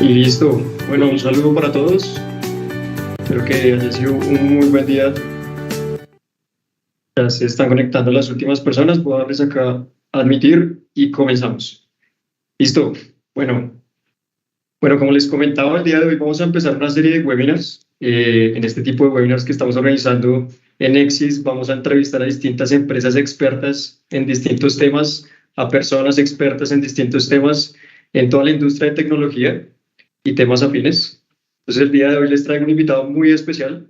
Y listo. Bueno, un saludo para todos. Espero que haya sido un muy buen día. Ya se están conectando las últimas personas. Voy a darles acá a admitir y comenzamos. Listo. Bueno, como les comentaba, el día de hoy vamos a empezar una serie de webinars. En este tipo de webinars que estamos organizando en Nexis, vamos a entrevistar a distintas empresas expertas en distintos temas, a personas expertas en distintos temas en toda la industria de tecnología y temas afines. Entonces, el día de hoy les traigo un invitado muy especial,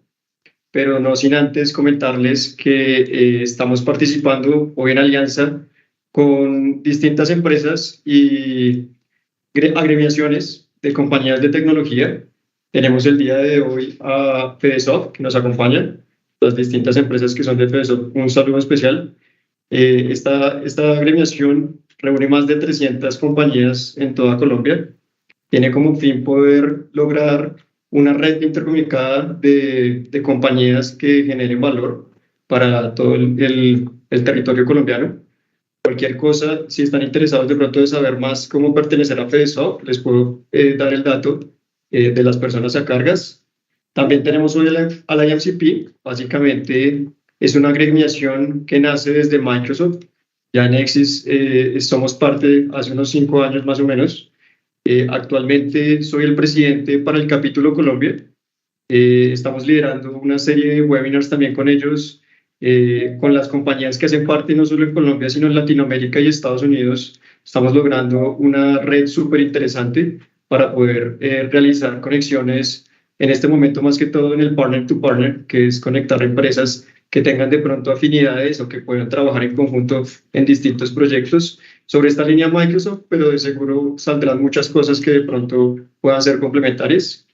pero no sin antes comentarles que estamos participando hoy en alianza con distintas empresas y agremiaciones de compañías de tecnología. Tenemos el día de hoy a Fedesoft, que nos acompaña, las distintas empresas que son de Fedesoft. Un saludo especial. Esta agremiación reúne más de 300 compañías en toda Colombia. Tiene como fin poder lograr una red intercomunicada de compañías que generen valor para todo el territorio colombiano. Cualquier cosa, si están interesados de pronto de saber más cómo pertenecer a FedeSoft, les puedo dar el dato de las personas a cargas. También tenemos hoy a la IMCP. Básicamente es una agremiación que nace desde Microsoft. Ya en Nexis somos parte hace unos 5 años más o menos. Actualmente soy el presidente para el capítulo Colombia. Estamos liderando una serie de webinars también con ellos, con las compañías que hacen parte no solo en Colombia, sino en Latinoamérica y Estados Unidos. Estamos logrando una red súper interesante para poder realizar conexiones en este momento, más que todo en el partner to partner, que es conectar empresas que tengan de pronto afinidades o que puedan trabajar en conjunto en distintos proyectos sobre esta línea Microsoft, pero de seguro saldrán muchas cosas que de pronto puedan ser complementarias.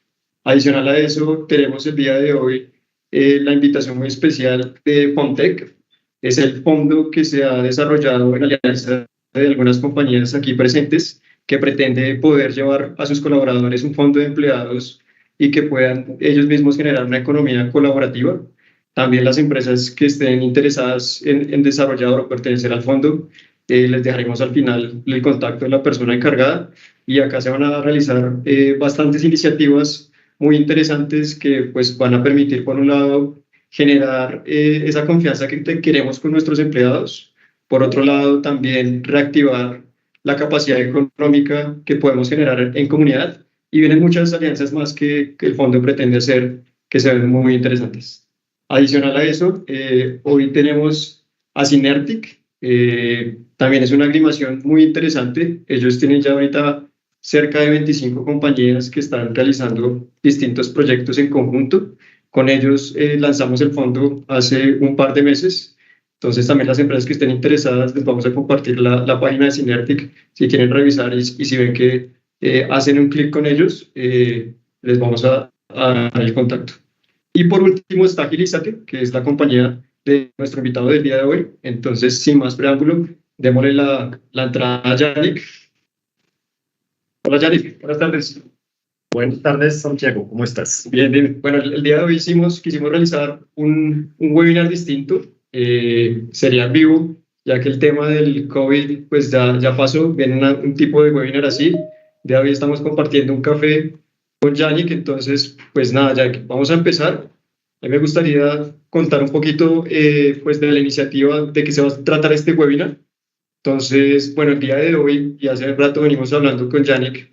Adicional a eso, tenemos el día de hoy la invitación muy especial de Fomtech. Es el fondo que se ha desarrollado en alianza de algunas compañías aquí presentes que pretende poder llevar a sus colaboradores un fondo de empleados y que puedan ellos mismos generar una economía colaborativa. También las empresas que estén interesadas en desarrollar o pertenecer al fondo, les dejaremos al final el contacto de la persona encargada y acá se van a realizar bastantes iniciativas muy interesantes que pues van a permitir, por un lado, generar esa confianza que queremos con nuestros empleados. Por otro lado, también reactivar la capacidad económica que podemos generar en comunidad. Y vienen muchas alianzas más que el fondo pretende hacer que se ven muy interesantes. Adicional a eso, hoy tenemos a Synertic. También es una agrupación muy interesante. Ellos tienen ya ahorita cerca de 25 compañías que están realizando distintos proyectos en conjunto. Con ellos lanzamos el fondo hace un par de meses. Entonces también las empresas que estén interesadas les vamos a compartir la página de Synertic si quieren revisar y si ven que hacen un clic con ellos, les vamos a dar el contacto. Y por último está Agilízate, que es la compañía de nuestro invitado del día de hoy. Entonces, sin más preámbulo, démosle la entrada a Yannick. Hola Yannick, buenas tardes. Buenas tardes, Santiago, ¿cómo estás? Bien, bien. Bueno, el día de hoy quisimos realizar un webinar distinto, sería en vivo, ya que el tema del COVID pues ya pasó, viene un tipo de webinar así. De hoy estamos compartiendo un café con Yannick, entonces pues nada, Yannick, vamos a empezar. A mí me gustaría contar un poquito pues de la iniciativa de que se va a tratar este webinar. Entonces, bueno, el día de hoy y hace rato venimos hablando con Yannick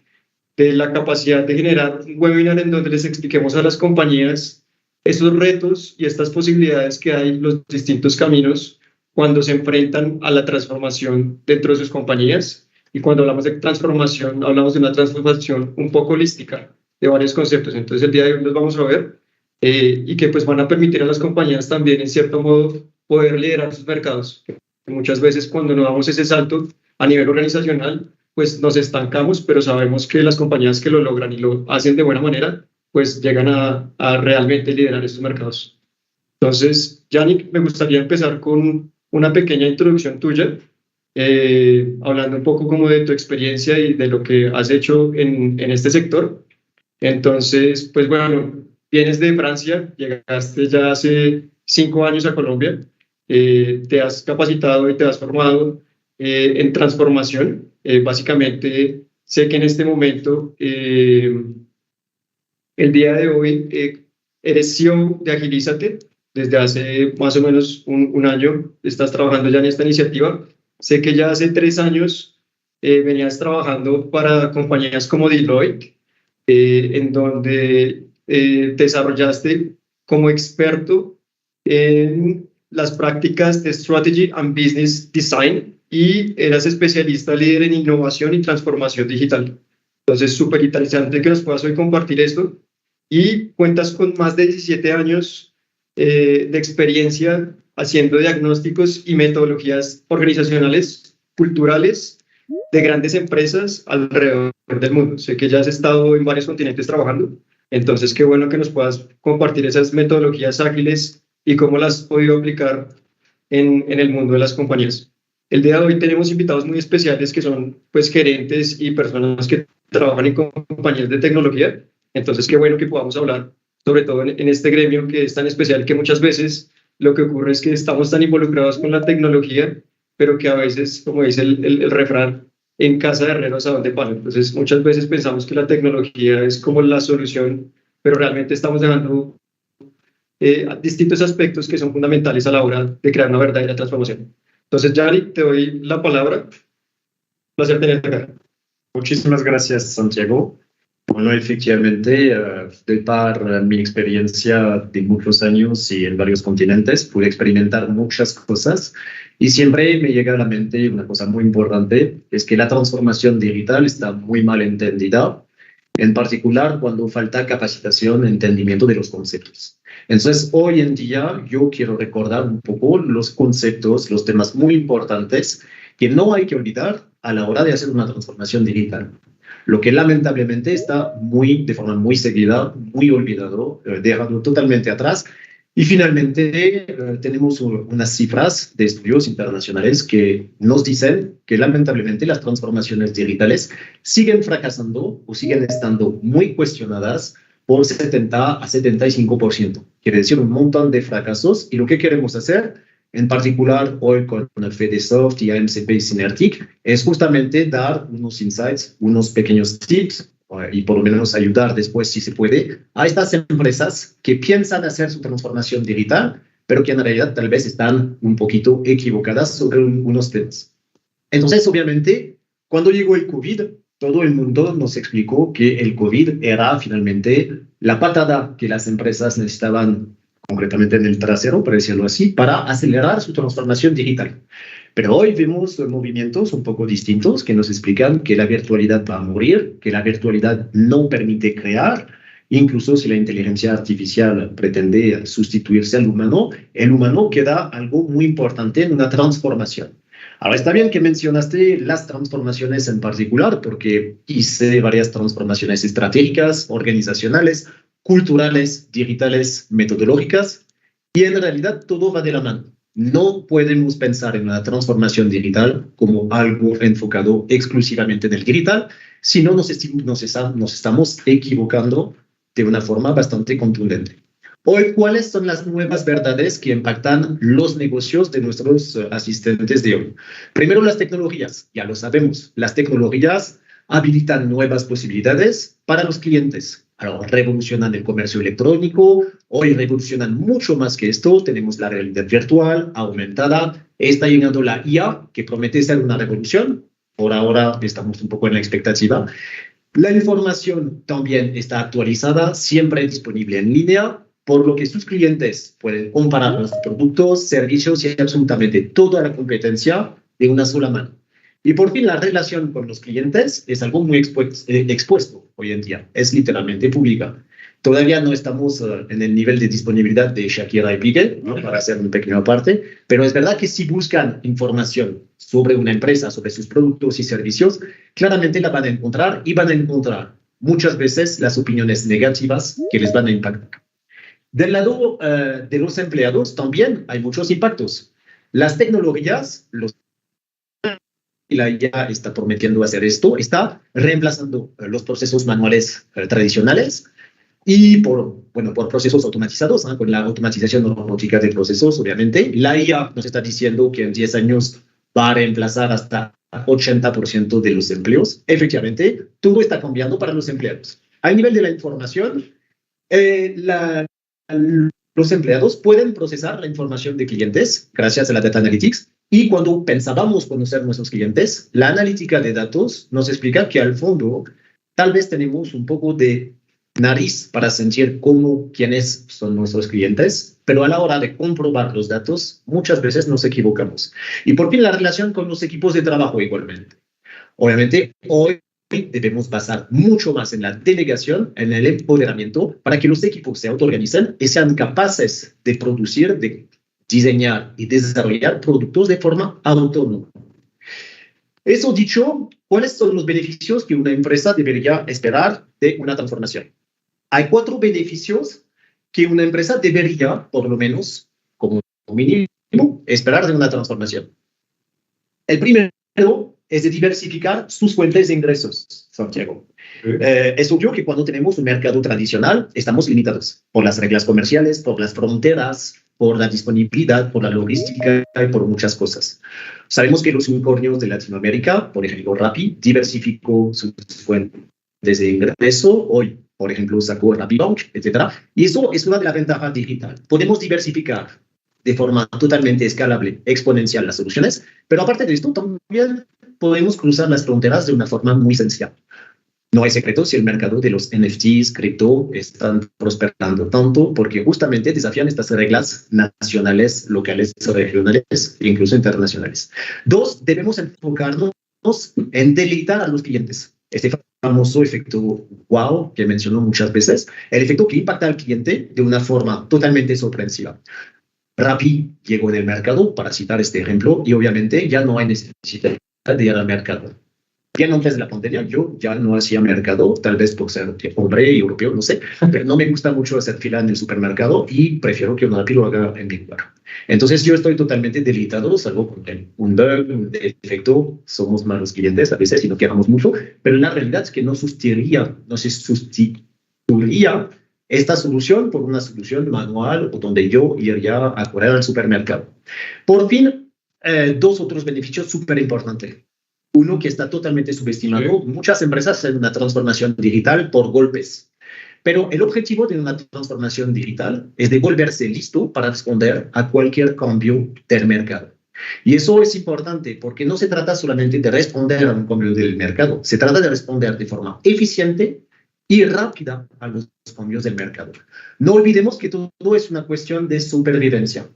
de la capacidad de generar un webinar en donde les expliquemos a las compañías esos retos y estas posibilidades que hay, los distintos caminos cuando se enfrentan a la transformación dentro de sus compañías. Y cuando hablamos de transformación, hablamos de una transformación un poco holística de varios conceptos. Entonces el día de hoy los vamos a ver y que pues van a permitir a las compañías también en cierto modo poder liderar sus mercados. Muchas veces cuando no damos ese salto a nivel organizacional, pues nos estancamos, pero sabemos que las compañías que lo logran y lo hacen de buena manera, pues llegan a realmente liderar estos mercados. Entonces, Yannick, me gustaría empezar con una pequeña introducción tuya, hablando un poco como de tu experiencia y de lo que has hecho en este sector. Entonces, pues bueno, vienes de Francia, llegaste ya hace 5 años a Colombia, te has capacitado y te has formado en transformación. Básicamente sé que en este momento, el día de hoy, eres CEO de Agilízate. Desde hace más o menos un año estás trabajando ya en esta iniciativa. Sé que ya hace 3 años venías trabajando para compañías como Deloitte, en donde te desarrollaste como experto en las prácticas de Strategy and Business Design y eras especialista líder en innovación y transformación digital. Entonces, súper interesante que nos puedas hoy compartir esto. Y cuentas con más de 17 años de experiencia haciendo diagnósticos y metodologías organizacionales, culturales, de grandes empresas alrededor del mundo. Sé que ya has estado en varios continentes trabajando, entonces qué bueno que nos puedas compartir esas metodologías ágiles y cómo las has podido aplicar en el mundo de las compañías. El día de hoy tenemos invitados muy especiales que son pues gerentes y personas que trabajan en compañías de tecnología. Entonces, qué bueno que podamos hablar, sobre todo en este gremio que es tan especial, que muchas veces lo que ocurre es que estamos tan involucrados con la tecnología, pero que a veces, como dice el refrán, en casa de herreros a dónde paran. Entonces, muchas veces pensamos que la tecnología es como la solución, pero realmente estamos dejando distintos aspectos que son fundamentales a la hora de crear una verdadera transformación. Entonces, Yari, te doy la palabra. Un placer tenerte acá. Muchísimas gracias, Santiago. Bueno, efectivamente, de par mi experiencia de muchos años y en varios continentes, pude experimentar muchas cosas y siempre me llega a la mente una cosa muy importante, es que la transformación digital está muy mal entendida, en particular cuando falta capacitación, entendimiento de los conceptos. Entonces, hoy en día yo quiero recordar un poco los conceptos, los temas muy importantes que no hay que olvidar a la hora de hacer una transformación digital. Lo que lamentablemente está de forma muy seguida, muy olvidado, dejado totalmente atrás. Y finalmente tenemos unas cifras de estudios internacionales que nos dicen que lamentablemente las transformaciones digitales siguen fracasando o siguen estando muy cuestionadas por 70 a 75%. Quiere decir un montón de fracasos y lo que queremos hacer, en particular hoy con FedeSoft y AMCP y Synertic, es justamente dar unos insights, unos pequeños tips y por lo menos ayudar después, si se puede, a estas empresas que piensan hacer su transformación digital, pero que en realidad tal vez están un poquito equivocadas sobre unos temas. Entonces, obviamente, cuando llegó el COVID, todo el mundo nos explicó que el COVID era finalmente la patada que las empresas necesitaban concretamente en el trasero, por decirlo así, para acelerar su transformación digital. Pero hoy vemos movimientos un poco distintos que nos explican que la virtualidad va a morir, que la virtualidad no permite crear, incluso si la inteligencia artificial pretende sustituirse al humano, el humano queda algo muy importante en una transformación. Ahora, está bien que mencionaste las transformaciones en particular, porque hice varias transformaciones estratégicas, organizacionales, culturales, digitales, metodológicas, y en realidad todo va de la mano. No podemos pensar en una transformación digital como algo enfocado exclusivamente en el digital, sino nos estamos equivocando de una forma bastante contundente. Hoy, ¿cuáles son las nuevas verdades que impactan los negocios de nuestros asistentes de hoy? Primero, las tecnologías. Ya lo sabemos, las tecnologías habilitan nuevas posibilidades para los clientes. Ahora, revolucionan el comercio electrónico, hoy revolucionan mucho más que esto. Tenemos la realidad virtual, aumentada, está llegando la IA, que promete ser una revolución. Por ahora estamos un poco en la expectativa. La información también está actualizada, siempre disponible en línea, por lo que sus clientes pueden comparar los productos, servicios y absolutamente toda la competencia de una sola mano. Y por fin, la relación con los clientes es algo muy expuesto hoy en día, es literalmente pública. Todavía no estamos en el nivel de disponibilidad de Shakira y Piqué, ¿no? Para hacer un pequeño aparte, pero es verdad que si buscan información sobre una empresa, sobre sus productos y servicios, claramente la van a encontrar y van a encontrar muchas veces las opiniones negativas que les van a impactar. Del lado de los empleados también hay muchos impactos. Las tecnologías, y la IA está prometiendo hacer esto, está reemplazando los procesos manuales tradicionales y por procesos automatizados, con la automatización robótica de procesos, obviamente. La IA nos está diciendo que en 10 años va a reemplazar hasta 80% de los empleos. Efectivamente, todo está cambiando para los empleados. A nivel de la información, los empleados pueden procesar la información de clientes gracias a la Data Analytics. Y cuando pensábamos conocer nuestros clientes, la analítica de datos nos explica que al fondo tal vez tenemos un poco de nariz para sentir quiénes son nuestros clientes, pero a la hora de comprobar los datos, muchas veces nos equivocamos. Y por fin la relación con los equipos de trabajo igualmente. Obviamente, hoy debemos basar mucho más en la delegación, en el empoderamiento, para que los equipos se autoorganicen y sean capaces de producir, de diseñar y desarrollar productos de forma autónoma. Eso dicho, ¿cuáles son los beneficios que una empresa debería esperar de una transformación? Hay 4 beneficios que una empresa debería, por lo menos, como mínimo, esperar de una transformación. El primero es de diversificar sus fuentes de ingresos, Santiago. Es obvio que cuando tenemos un mercado tradicional, estamos limitados por las reglas comerciales, por las fronteras, por la disponibilidad, por la logística y por muchas cosas. Sabemos que los unicornios de Latinoamérica, por ejemplo, Rappi, diversificó sus fuentes de ingreso. Hoy, por ejemplo, sacó Rappi Bank, etc. Y eso es una de las ventajas digitales. Podemos diversificar de forma totalmente escalable, exponencial las soluciones, pero aparte de esto, también podemos cruzar las fronteras de una forma muy sencilla. No hay secreto si el mercado de los NFTs, cripto, están prosperando tanto porque justamente desafían estas reglas nacionales, locales, regionales e incluso internacionales. 2, debemos enfocarnos en deleitar a los clientes. Este famoso efecto wow que mencionó muchas veces, el efecto que impacta al cliente de una forma totalmente sorpresiva. Rappi llegó en el mercado, para citar este ejemplo, y obviamente ya no hay necesidad de ir al mercado. Bien antes de la pandemia, yo ya no hacía mercado, tal vez por ser hombre y europeo, no sé, pero no me gusta mucho hacer fila en el supermercado y prefiero que un Rappi lo haga en mi lugar. Entonces yo estoy totalmente deleitado, salvo con un bug, un defecto, somos malos clientes a veces y no queramos mucho, pero la realidad es que no se sustituiría esta solución por una solución manual o donde yo iría a correr al supermercado. Por fin, 2 otros beneficios súper importantes. Uno que está totalmente subestimado. Muchas empresas hacen una transformación digital por golpes. Pero el objetivo de una transformación digital es de volverse listo para responder a cualquier cambio del mercado. Y eso es importante porque no se trata solamente de responder a un cambio del mercado, se trata de responder de forma eficiente y rápida a los cambios del mercado. No olvidemos que todo es una cuestión de supervivencia.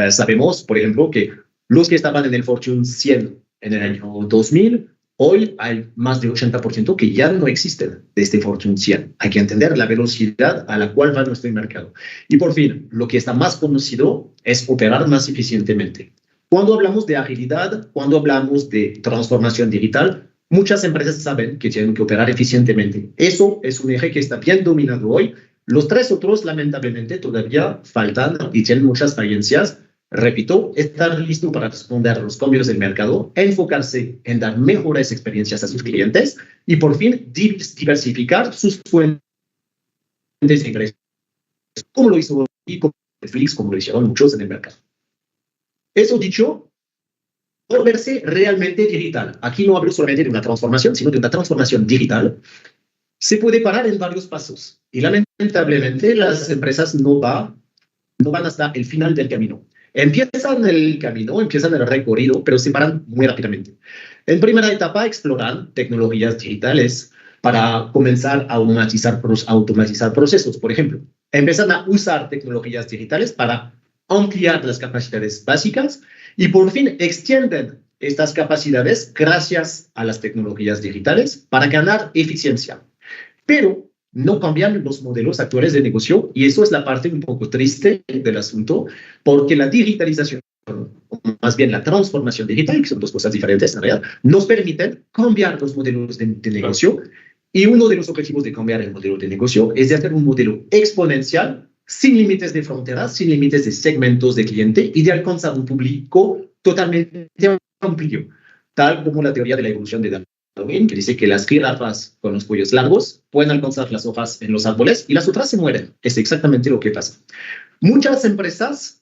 Sabemos, por ejemplo, que los que estaban en el Fortune 100 en el año 2000, hoy hay más de 80% que ya no existen de este Fortune 100. Hay que entender la velocidad a la cual va nuestro mercado. Y por fin, lo que está más conocido es operar más eficientemente. Cuando hablamos de agilidad, cuando hablamos de transformación digital, muchas empresas saben que tienen que operar eficientemente. Eso es un eje que está bien dominado hoy. Los 3 otros, lamentablemente, todavía faltan y tienen muchas falencias. Repito, estar listo para responder a los cambios del mercado, enfocarse en dar mejores experiencias a sus clientes y, por fin, diversificar sus fuentes de ingresos, como lo hizo Netflix, como lo hicieron muchos en el mercado. Eso dicho, volverse realmente digital. Aquí no hablo solamente de una transformación, sino de una transformación digital. Se puede parar en varios pasos y, lamentablemente, las empresas no van hasta el final del camino. Empiezan el camino, empiezan el recorrido, pero se paran muy rápidamente. En primera etapa, exploran tecnologías digitales para comenzar a automatizar procesos. Por ejemplo, empiezan a usar tecnologías digitales para ampliar las capacidades básicas y por fin extienden estas capacidades gracias a las tecnologías digitales para ganar eficiencia. Pero no cambian los modelos actuales de negocio y eso es la parte un poco triste del asunto, porque la digitalización, o más bien la transformación digital, que son 2 cosas diferentes en realidad, nos permiten cambiar los modelos de negocio y uno de los objetivos de cambiar el modelo de negocio es de hacer un modelo exponencial sin límites de fronteras, sin límites de segmentos de cliente y de alcanzar un público totalmente amplio, tal como la teoría de la evolución de Darwin, que dice que las jirafas con los cuellos largos pueden alcanzar las hojas en los árboles y las otras se mueren. Es exactamente lo que pasa. Muchas empresas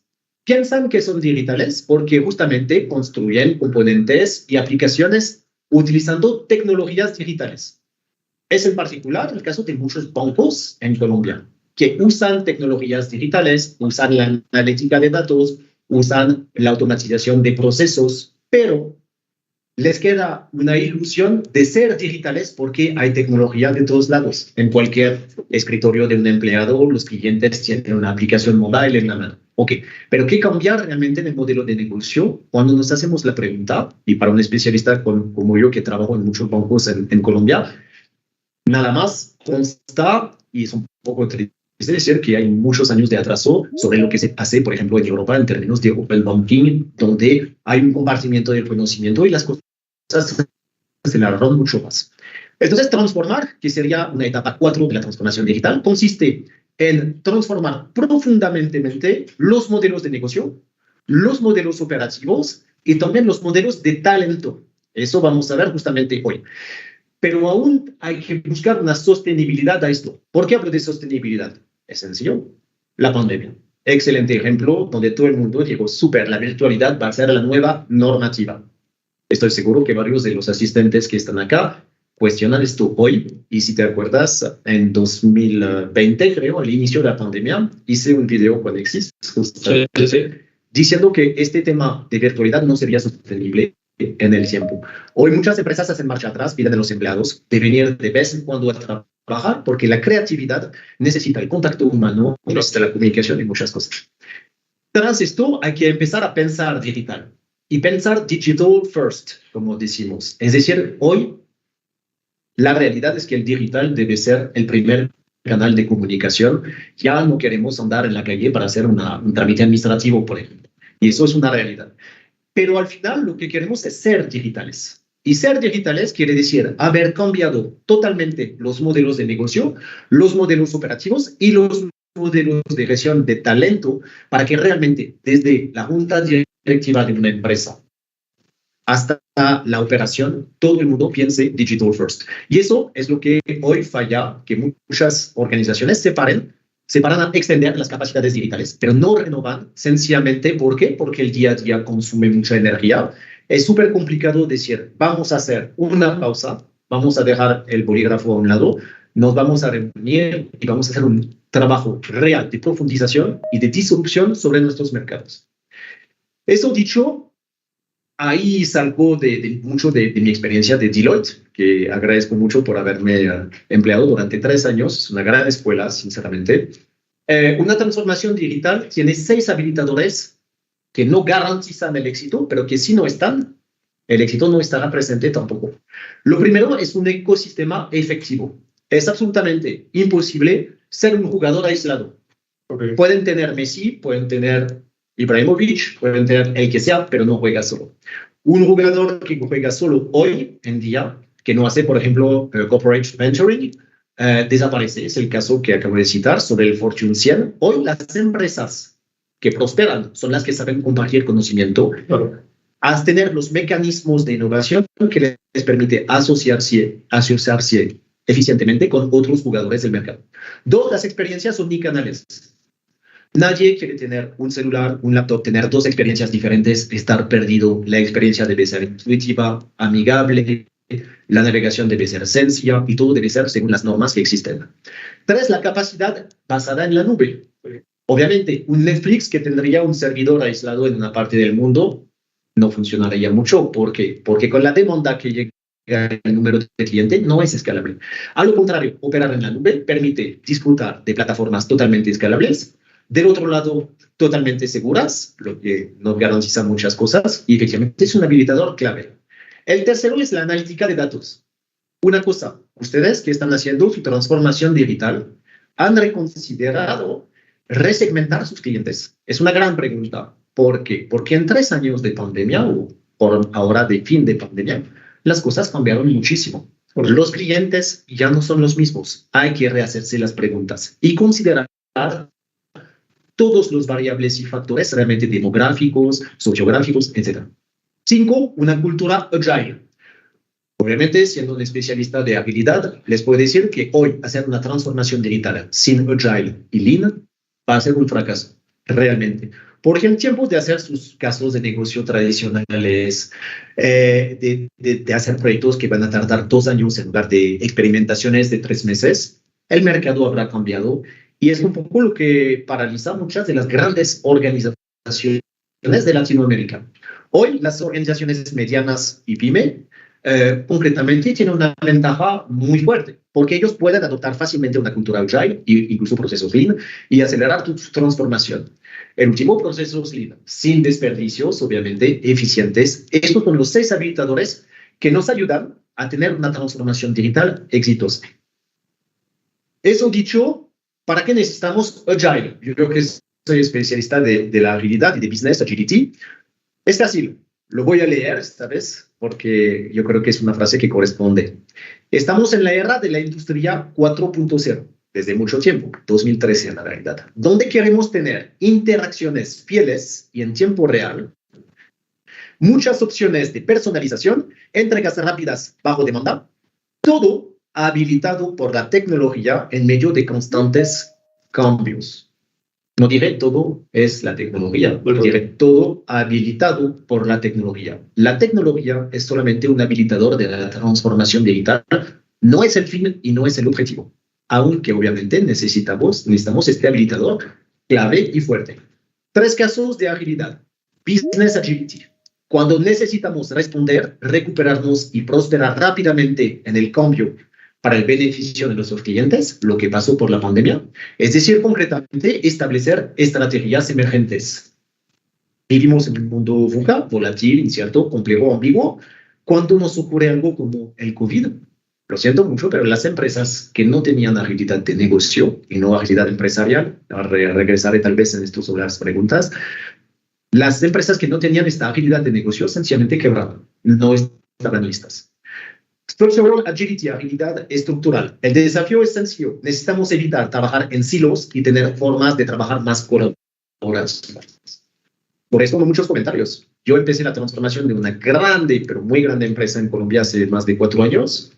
piensan que son digitales porque justamente construyen componentes y aplicaciones utilizando tecnologías digitales. Es en particular el caso de muchos bancos en Colombia que usan tecnologías digitales, usan la analítica de datos, usan la automatización de procesos, pero les queda una ilusión de ser digitales porque hay tecnología de todos lados. En cualquier escritorio de un empleado, los clientes tienen una aplicación mobile en la mano. Ok, pero ¿qué cambia realmente en el modelo de negocio? Cuando nos hacemos la pregunta, y para un especialista como yo que trabajo en muchos bancos en Colombia, nada más consta, y es un poco triste decir que hay muchos años de atraso sobre lo que se hace, por ejemplo, en Europa en términos de open banking, donde hay un compartimiento del conocimiento y las cosas se alargaron mucho más. Entonces, transformar, que sería una etapa 4 de la transformación digital, consiste en transformar profundamente los modelos de negocio, los modelos operativos y también los modelos de talento. Eso vamos a ver justamente hoy. Pero aún hay que buscar una sostenibilidad a esto. ¿Por qué hablo de sostenibilidad? Es sencillo. La pandemia. Excelente ejemplo donde todo el mundo dijo, súper, la virtualidad va a ser la nueva normativa. Estoy seguro que varios de los asistentes que están acá cuestionan esto hoy. Y si te acuerdas, en 2020, creo, al inicio de la pandemia, hice un video con Exis, diciendo que este tema de virtualidad no sería sostenible en el tiempo. Hoy muchas empresas hacen marcha atrás, piden a los empleados de venir de vez en cuando a trabajar porque la creatividad necesita el contacto humano, necesita la comunicación y muchas cosas. Tras esto hay que empezar a pensar digital y pensar digital first, como decimos. Es decir, hoy la realidad es que el digital debe ser el primer canal de comunicación. Ya no queremos andar en la calle para hacer un trámite administrativo, por ejemplo. Y eso es una realidad. Pero al final lo que queremos es ser digitales. Y ser digitales quiere decir haber cambiado totalmente los modelos de negocio, los modelos operativos y los modelos de gestión de talento para que realmente desde la junta directiva de una empresa hasta la operación, todo el mundo piense digital first. Y eso es lo que hoy falla, que muchas organizaciones se paran a extender las capacidades digitales, pero no renovan sencillamente. ¿Por qué? Porque el día a día consume mucha energía. Es súper complicado decir, vamos a hacer una pausa, vamos a dejar el bolígrafo a un lado, nos vamos a reunir y vamos a hacer un trabajo real de profundización y de disrupción sobre nuestros mercados. Eso dicho, ahí salgo mucho de mi experiencia de Deloitte, que agradezco mucho por haberme empleado durante 3 años. Es una gran escuela, sinceramente. Una transformación digital tiene 6 habilitadores que no garantizan el éxito, pero que si no están, el éxito no estará presente tampoco. Lo primero es un ecosistema efectivo. Es absolutamente imposible ser un jugador aislado. Okay. Pueden tener Messi, pueden tener Ibrahimovic, pueden tener el que sea, pero no juega solo. Un jugador que juega solo hoy en día, que no hace, por ejemplo, corporate venturing, desaparece. Es el caso que acabo de citar sobre el Fortune 100. Hoy las empresas que prosperan son las que saben compartir conocimiento, a tener los mecanismos de innovación que les permite asociarse eficientemente con otros jugadores del mercado. 2, las experiencias omnicanales. Nadie quiere tener un celular, un laptop, tener 2 experiencias diferentes, estar perdido. La experiencia debe ser intuitiva, amigable, la navegación debe ser sencilla y todo debe ser según las normas que existen. 3, la capacidad basada en la nube. Obviamente, un Netflix que tendría un servidor aislado en una parte del mundo no funcionaría mucho. ¿Por qué? Porque con la demanda que llega el número de clientes no es escalable. A lo contrario, operar en la nube permite disfrutar de plataformas totalmente escalables. Del otro lado, totalmente seguras, lo que nos garantiza muchas cosas y efectivamente es un habilitador clave. El tercero es la analítica de datos. Una cosa, ustedes que están haciendo su transformación digital, ¿han reconsiderado resegmentar sus clientes? Es una gran pregunta. ¿Por qué? Porque en 3 años de pandemia o por ahora de fin de pandemia, las cosas cambiaron muchísimo. Los clientes ya no son los mismos. Hay que rehacerse las preguntas y considerar todos los variables y factores realmente demográficos, sociográficos, etc. 5, una cultura agile. Obviamente, siendo un especialista de habilidad, les puedo decir que hoy hacer una transformación digital sin agile y lean va a ser un fracaso, realmente. Porque en tiempos de hacer sus casos de negocio tradicionales, de hacer proyectos que van a tardar 2 años en lugar de experimentaciones de 3 meses, el mercado habrá cambiado y es un poco lo que paraliza muchas de las grandes organizaciones de Latinoamérica. Hoy las organizaciones medianas y pyme concretamente tienen una ventaja muy fuerte porque ellos pueden adoptar fácilmente una cultura agile e incluso procesos lean y acelerar su transformación. El último proceso es lean, sin desperdicios, obviamente, eficientes. Estos son los 6 habilitadores que nos ayudan a tener una transformación digital exitosa. Eso dicho, ¿para qué necesitamos agile? Yo creo que soy especialista de la agilidad y de business agility. Es fácil, lo voy a leer esta vez porque yo creo que es una frase que corresponde. Estamos en la era de la industria 4.0 desde mucho tiempo, 2013 en la realidad, donde queremos tener interacciones fieles y en tiempo real, muchas opciones de personalización, entregas rápidas bajo demanda, todo habilitado por la tecnología en medio de constantes cambios. No diré todo es la tecnología, diré todo habilitado por la tecnología. La tecnología es solamente un habilitador de la transformación digital, no es el fin y no es el objetivo, aunque obviamente necesitamos este habilitador clave y fuerte. 3 casos de agilidad. Business agility. Cuando necesitamos responder, recuperarnos y prosperar rápidamente en el cambio para el beneficio de nuestros clientes, lo que pasó por la pandemia, es decir, concretamente, establecer estrategias emergentes. Vivimos en un mundo VUCA, volátil, incierto, complejo, ambiguo. Cuando nos ocurre algo como el COVID, lo siento mucho, pero las empresas que no tenían agilidad de negocio y no agilidad empresarial, regresaré tal vez en esto sobre las preguntas, las empresas que no tenían esta agilidad de negocio sencillamente quebraron, no estaban listas. Structural agility, agilidad estructural. El desafío es sencillo. Necesitamos evitar trabajar en silos y tener formas de trabajar más colaborativas. Por eso, muchos comentarios. Yo empecé la transformación de una grande, pero muy grande empresa en Colombia hace más de 4 años.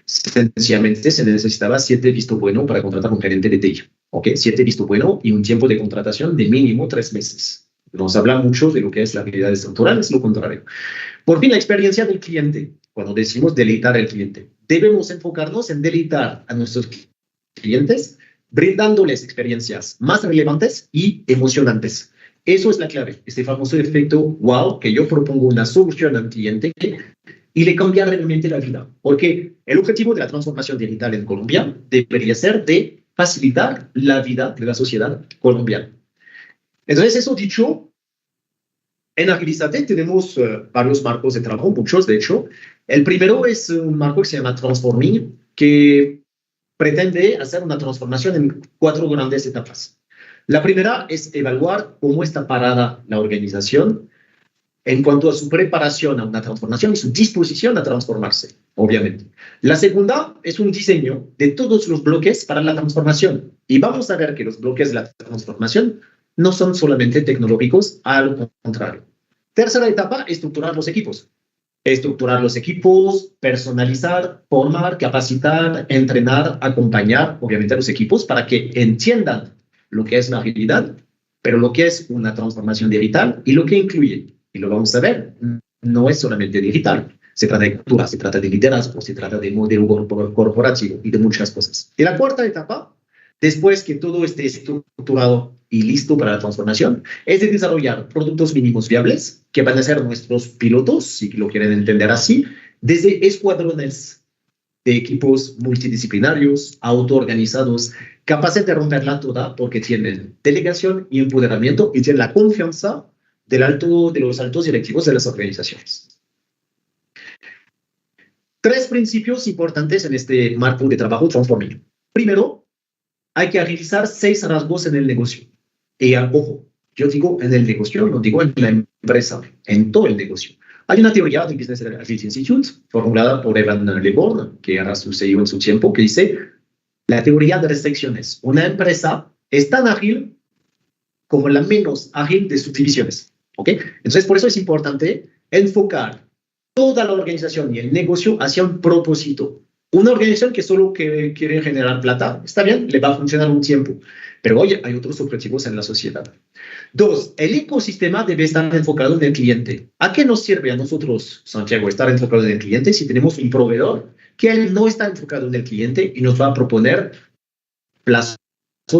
Sencillamente se necesitaba 7 visto bueno para contratar un gerente de TI. ¿Ok? 7 visto bueno y un tiempo de contratación de mínimo 3 meses. Nos habla mucho de lo que es la habilidad estructural, es lo contrario. Por fin, la experiencia del cliente. Cuando decimos deleitar al cliente, debemos enfocarnos en deleitar a nuestros clientes, brindándoles experiencias más relevantes y emocionantes. Eso es la clave, este famoso efecto wow, que yo propongo una solución al cliente y le cambia realmente la vida. Porque el objetivo de la transformación digital en Colombia debería ser de facilitar la vida de la sociedad colombiana. Entonces, eso dicho, en Agilizate tenemos varios marcos de trabajo, muchos de hecho. El primero es un marco que se llama Transforming, que pretende hacer una transformación en 4 grandes etapas. La primera es evaluar cómo está parada la organización en cuanto a su preparación a una transformación y su disposición a transformarse, obviamente. La segunda es un diseño de todos los bloques para la transformación. Y vamos a ver que los bloques de la transformación no son solamente tecnológicos, al contrario. Tercera etapa, estructurar los equipos. Estructurar los equipos, personalizar, formar, capacitar, entrenar, acompañar, obviamente, a los equipos para que entiendan lo que es la agilidad, pero lo que es una transformación digital y lo que incluye. Y lo vamos a ver, no es solamente digital. Se trata de cultura, se trata de liderazgo, se trata de modelo corporativo y de muchas cosas. Y la cuarta etapa, después que todo esté estructurado y listo para la transformación, es de desarrollar productos mínimos viables que van a ser nuestros pilotos, si lo quieren entender así, desde escuadrones de equipos multidisciplinarios, autoorganizados, capaces de romperla toda porque tienen delegación y empoderamiento y tienen la confianza de los altos directivos de las organizaciones. 3 principios importantes en este marco de trabajo Transforming. Primero, hay que agilizar 6 rasgos en el negocio. Y ojo, yo digo en el negocio, no digo en la empresa, en todo el negocio. Hay una teoría del Business Agility Institute, formulada por Evan LeBourn, que era su CEO en su tiempo, que dice, la teoría de restricciones. Una empresa es tan ágil como la menos ágil de sus divisiones. ¿Ok? Entonces, por eso es importante enfocar toda la organización y el negocio hacia un propósito. Una organización que solo quiere generar plata, está bien, le va a funcionar un tiempo, pero hoy hay otros objetivos en la sociedad. Dos, el ecosistema debe estar enfocado en el cliente. ¿A qué nos sirve a nosotros, Santiago, estar enfocado en el cliente si tenemos un proveedor que él no está enfocado en el cliente y nos va a proponer plazos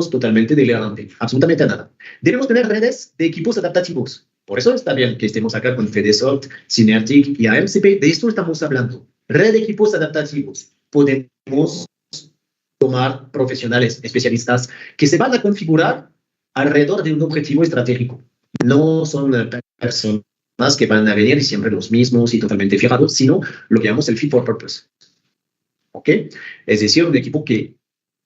totalmente delegantes? Absolutamente nada. Debemos tener redes de equipos adaptativos. Por eso está bien que estemos acá con Fedesoft, Synertic y AMCP. De esto estamos hablando. Red de equipos adaptativos. Podemos tomar profesionales, especialistas, que se van a configurar alrededor de un objetivo estratégico. No son personas que van a venir siempre los mismos y totalmente fijados, sino lo que llamamos el fit for purpose. ¿Ok? Es decir, un equipo que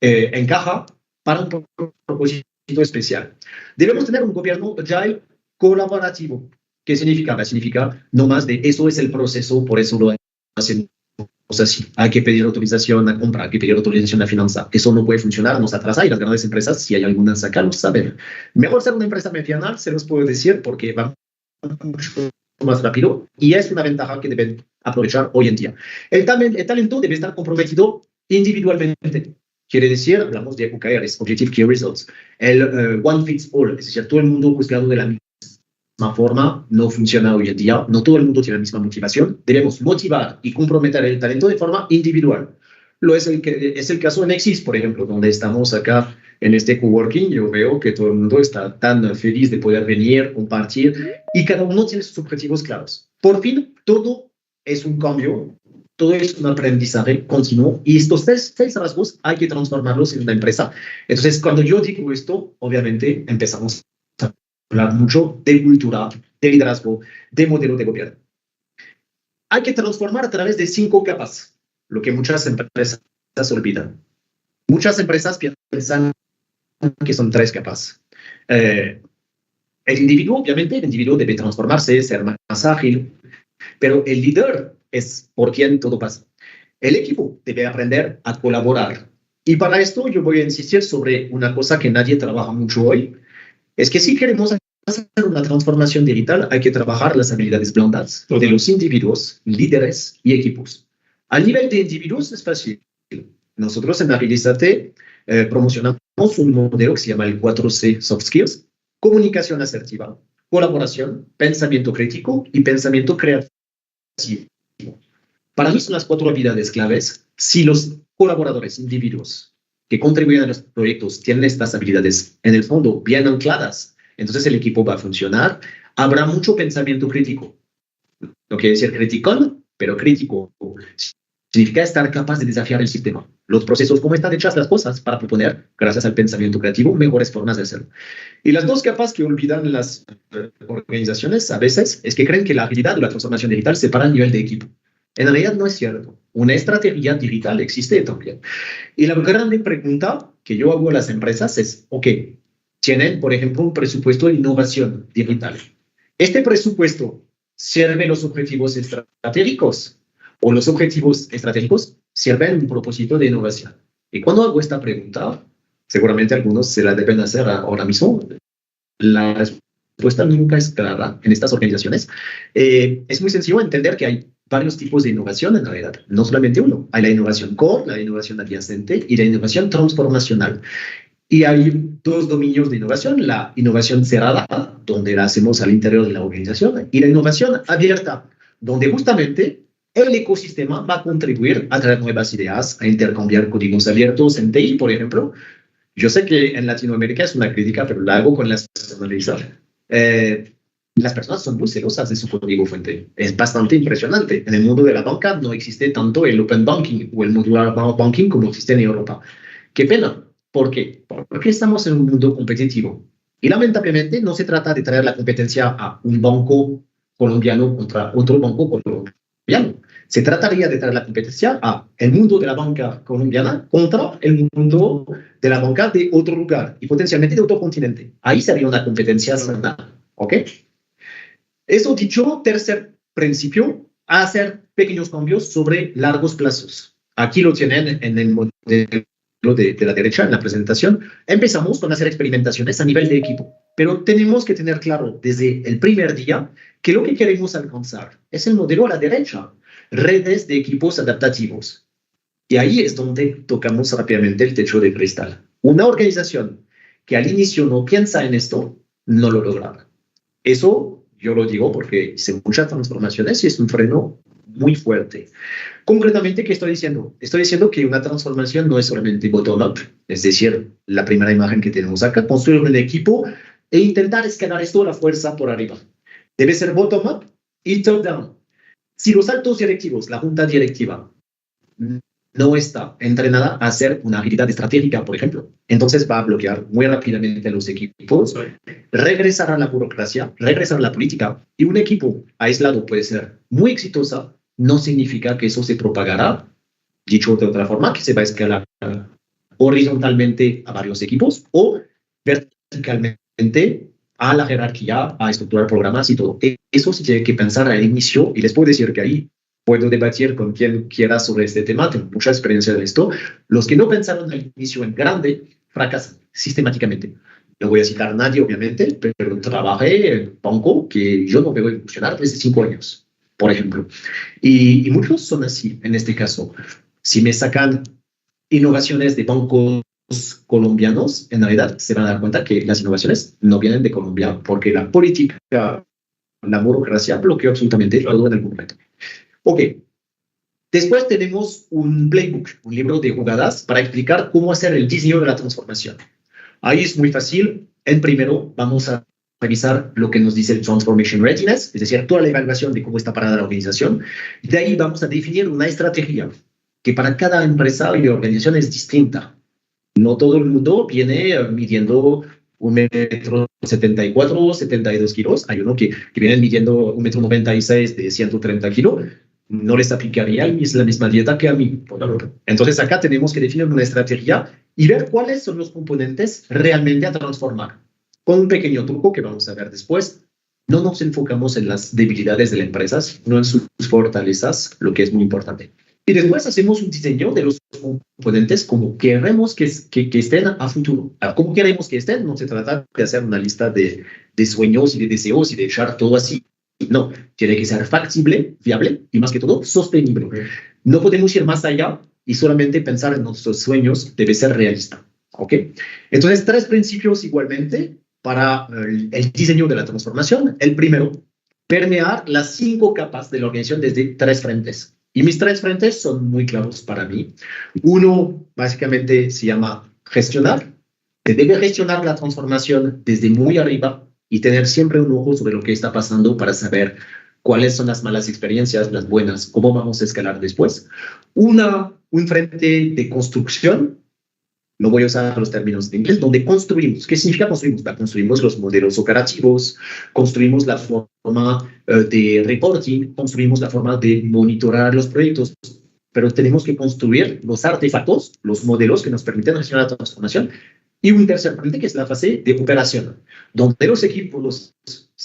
encaja para un propósito especial. Debemos tener un gobierno agile colaborativo. ¿Qué significa? Significa no más de eso es el proceso, por eso lo hacemos así. Hay que pedir autorización a compra, hay que pedir autorización a finanza. Eso no puede funcionar, nos atrasa y las grandes empresas, si hay algunas acá, lo saben. Mejor ser una empresa mediana, se los puedo decir, porque va mucho más rápido y es una ventaja que deben aprovechar hoy en día. El talento debe estar comprometido individualmente. Quiere decir, hablamos de OKRs, Objective Key Results, el One Fits All, es decir, todo el mundo juzgado de la misma forma, no funciona hoy en día, no todo el mundo tiene la misma motivación, debemos motivar y comprometer el talento de forma individual. Es el caso en Exis, por ejemplo, donde estamos acá en este coworking, yo veo que todo el mundo está tan feliz de poder venir, compartir, y cada uno tiene sus objetivos claros. Por fin, todo es un cambio, todo es un aprendizaje continuo, y estos seis rasgos hay que transformarlos en una empresa. Entonces, cuando yo digo esto, obviamente empezamos a hablar mucho de cultura, de liderazgo, de modelo de gobierno. Hay que transformar a través de 5 capas, lo que muchas empresas olvidan. Muchas empresas piensan que son 3 capas. El individuo, obviamente, el individuo debe transformarse, ser más ágil, pero el líder es por quien todo pasa. El equipo debe aprender a colaborar. Y para esto yo voy a insistir sobre una cosa que nadie trabaja mucho hoy, es que si queremos hacer una transformación digital, hay que trabajar las habilidades blandas de los individuos, líderes y equipos. A nivel de individuos es fácil. Nosotros en Agilizate promocionamos un modelo que se llama el 4C Soft Skills: comunicación asertiva, colaboración, pensamiento crítico y pensamiento creativo. Para mí son las 4 habilidades claves. Si los colaboradores, individuos que contribuyen a los proyectos tienen estas habilidades en el fondo bien ancladas, entonces el equipo va a funcionar. Habrá mucho pensamiento crítico. No quiere decir criticón, pero crítico. Significa estar capaz de desafiar el sistema, los procesos, cómo están hechas las cosas, para proponer, gracias al pensamiento creativo, mejores formas de hacerlo. Y las 2 capas que olvidan las organizaciones a veces es que creen que la agilidad o la transformación digital se para a nivel de equipo. En realidad no es cierto. Una estrategia digital existe también. Y la grande pregunta que yo hago a las empresas es, ok, tienen, por ejemplo, un presupuesto de innovación digital. ¿Este presupuesto sirve los objetivos estratégicos? ¿O los objetivos estratégicos sirven un propósito de innovación? Y cuando hago esta pregunta, seguramente algunos se la deben hacer ahora mismo. La respuesta nunca es clara en estas organizaciones. Es muy sencillo entender que hay varios tipos de innovación en realidad, no solamente uno. Hay la innovación core, la innovación adyacente y la innovación transformacional. Y hay 2 dominios de innovación: la innovación cerrada, donde la hacemos al interior de la organización, y la innovación abierta, donde justamente el ecosistema va a contribuir a traer nuevas ideas, a intercambiar códigos abiertos en TI, por ejemplo. Yo sé que en Latinoamérica es una crítica, pero la hago con las personalizadas. Las personas son muy celosas de su código fuente. Es bastante impresionante. En el mundo de la banca no existe tanto el open banking o el modular banking como existe en Europa. Qué pena. ¿Por qué? Porque estamos en un mundo competitivo. Y lamentablemente no se trata de traer la competencia a un banco colombiano contra otro banco colombiano. Se trataría de traer la competencia a el mundo de la banca colombiana contra el mundo de la banca de otro lugar y potencialmente de otro continente. Ahí sería una competencia sana. ¿Ok? Eso dicho, tercer principio, hacer pequeños cambios sobre largos plazos. Aquí lo tienen en el modelo de la derecha, en la presentación. Empezamos con hacer experimentaciones a nivel de equipo, pero tenemos que tener claro desde el primer día que lo que queremos alcanzar es el modelo a la derecha: redes de equipos adaptativos. Y ahí es donde tocamos rápidamente el techo de cristal. Una organización que al inicio no piensa en esto, no lo logra. Eso yo lo digo porque hice muchas transformaciones y es un freno muy fuerte. Concretamente, ¿qué estoy diciendo? Estoy diciendo que una transformación no es solamente bottom-up, es decir, la primera imagen que tenemos acá, construir un equipo e intentar escalar esto a la fuerza por arriba. Debe ser bottom-up y top-down. Si los altos directivos, la junta directiva, no está entrenada a hacer una agilidad estratégica, por ejemplo, entonces va a bloquear muy rápidamente a los equipos, regresar a la burocracia, regresar a la política, y un equipo aislado puede ser muy exitosa, no significa que eso se propagará, dicho de otra forma, que se va a escalar horizontalmente a varios equipos o verticalmente a la jerarquía, a estructurar programas y todo. Eso sí tiene que pensar al inicio, y les puedo decir que ahí puedo debatir con quien quiera sobre este tema, tengo mucha experiencia de esto. Los que no pensaron al inicio en grande fracasan sistemáticamente. No voy a citar a nadie, obviamente, pero trabajé en banco que yo no veo evolucionar desde 5 años, por ejemplo. Y muchos son así, en este caso. Si me sacan innovaciones de bancos colombianos, en realidad se van a dar cuenta que las innovaciones no vienen de Colombia, porque la política, la burocracia bloqueó absolutamente todo en algún momento. Ok, después tenemos un playbook, un libro de jugadas para explicar cómo hacer el diseño de la transformación. Ahí es muy fácil. En primero vamos a revisar lo que nos dice el Transformation Readiness, es decir, toda la evaluación de cómo está parada la organización. De ahí vamos a definir una estrategia que para cada empresa y organización es distinta. No todo el mundo viene midiendo 1,74 m, 72 kilos. Hay uno que viene midiendo 1,96 m de 130 kilos. No les aplicaría y es la misma dieta que a mí. Entonces acá tenemos que definir una estrategia y ver cuáles son los componentes realmente a transformar. Con un pequeño truco que vamos a ver después, no nos enfocamos en las debilidades de la empresa, sino en sus fortalezas, lo que es muy importante. Y después hacemos un diseño de los componentes como queremos que estén a futuro. ¿Cómo queremos que estén? No se trata de hacer una lista de sueños y de deseos y de echar todo así. No, tiene que ser factible, viable y más que todo sostenible. No podemos ir más allá y solamente pensar en nuestros sueños, debe ser realista. ¿Ok? Entonces, 3 principios igualmente para el diseño de la transformación. El primero, permear las 5 capas de la organización desde 3 frentes. Y mis 3 frentes son muy claros para mí. Uno, básicamente, se llama gestionar. Se debe gestionar la transformación desde muy arriba y tener siempre un ojo sobre lo que está pasando para saber cuáles son las malas experiencias, las buenas, cómo vamos a escalar después. Un frente de construcción, no voy a usar los términos de inglés, donde construimos. ¿Qué significa construimos? Construimos los modelos operativos, construimos la forma de reporting, construimos la forma de monitorar los proyectos, pero tenemos que construir los artefactos, los modelos que nos permiten gestionar la transformación. Y un tercer frente que es la fase de operación, donde los equipos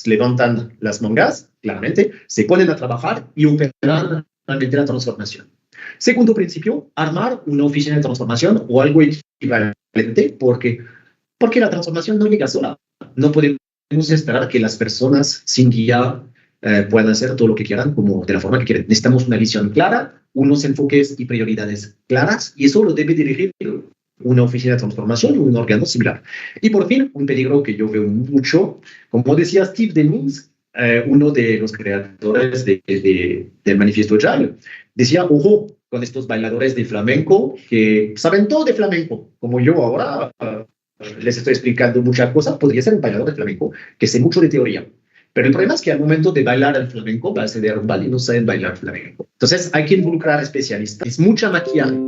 levantan las mangas, claramente, se ponen a trabajar y operan realmente la transformación. Segundo principio, armar una oficina de transformación o algo equivalente, porque la transformación no llega sola. No podemos esperar que las personas sin guía puedan hacer todo lo que quieran como de la forma que quieren. Necesitamos una visión clara, unos enfoques y prioridades claras, y eso lo debe dirigir una oficina de transformación o un órgano similar. Y por fin, un peligro que yo veo mucho, como decía Steve Demings, uno de los creadores del manifiesto Agile, decía, ojo, con estos bailadores de flamenco que saben todo de flamenco, como yo ahora les estoy explicando muchas cosas, podría ser un bailador de flamenco que sé mucho de teoría. Pero el problema es que al momento de bailar el flamenco va a ser rumbal y no saben bailar flamenco. Entonces hay que involucrar especialistas. Es mucha maquillaje.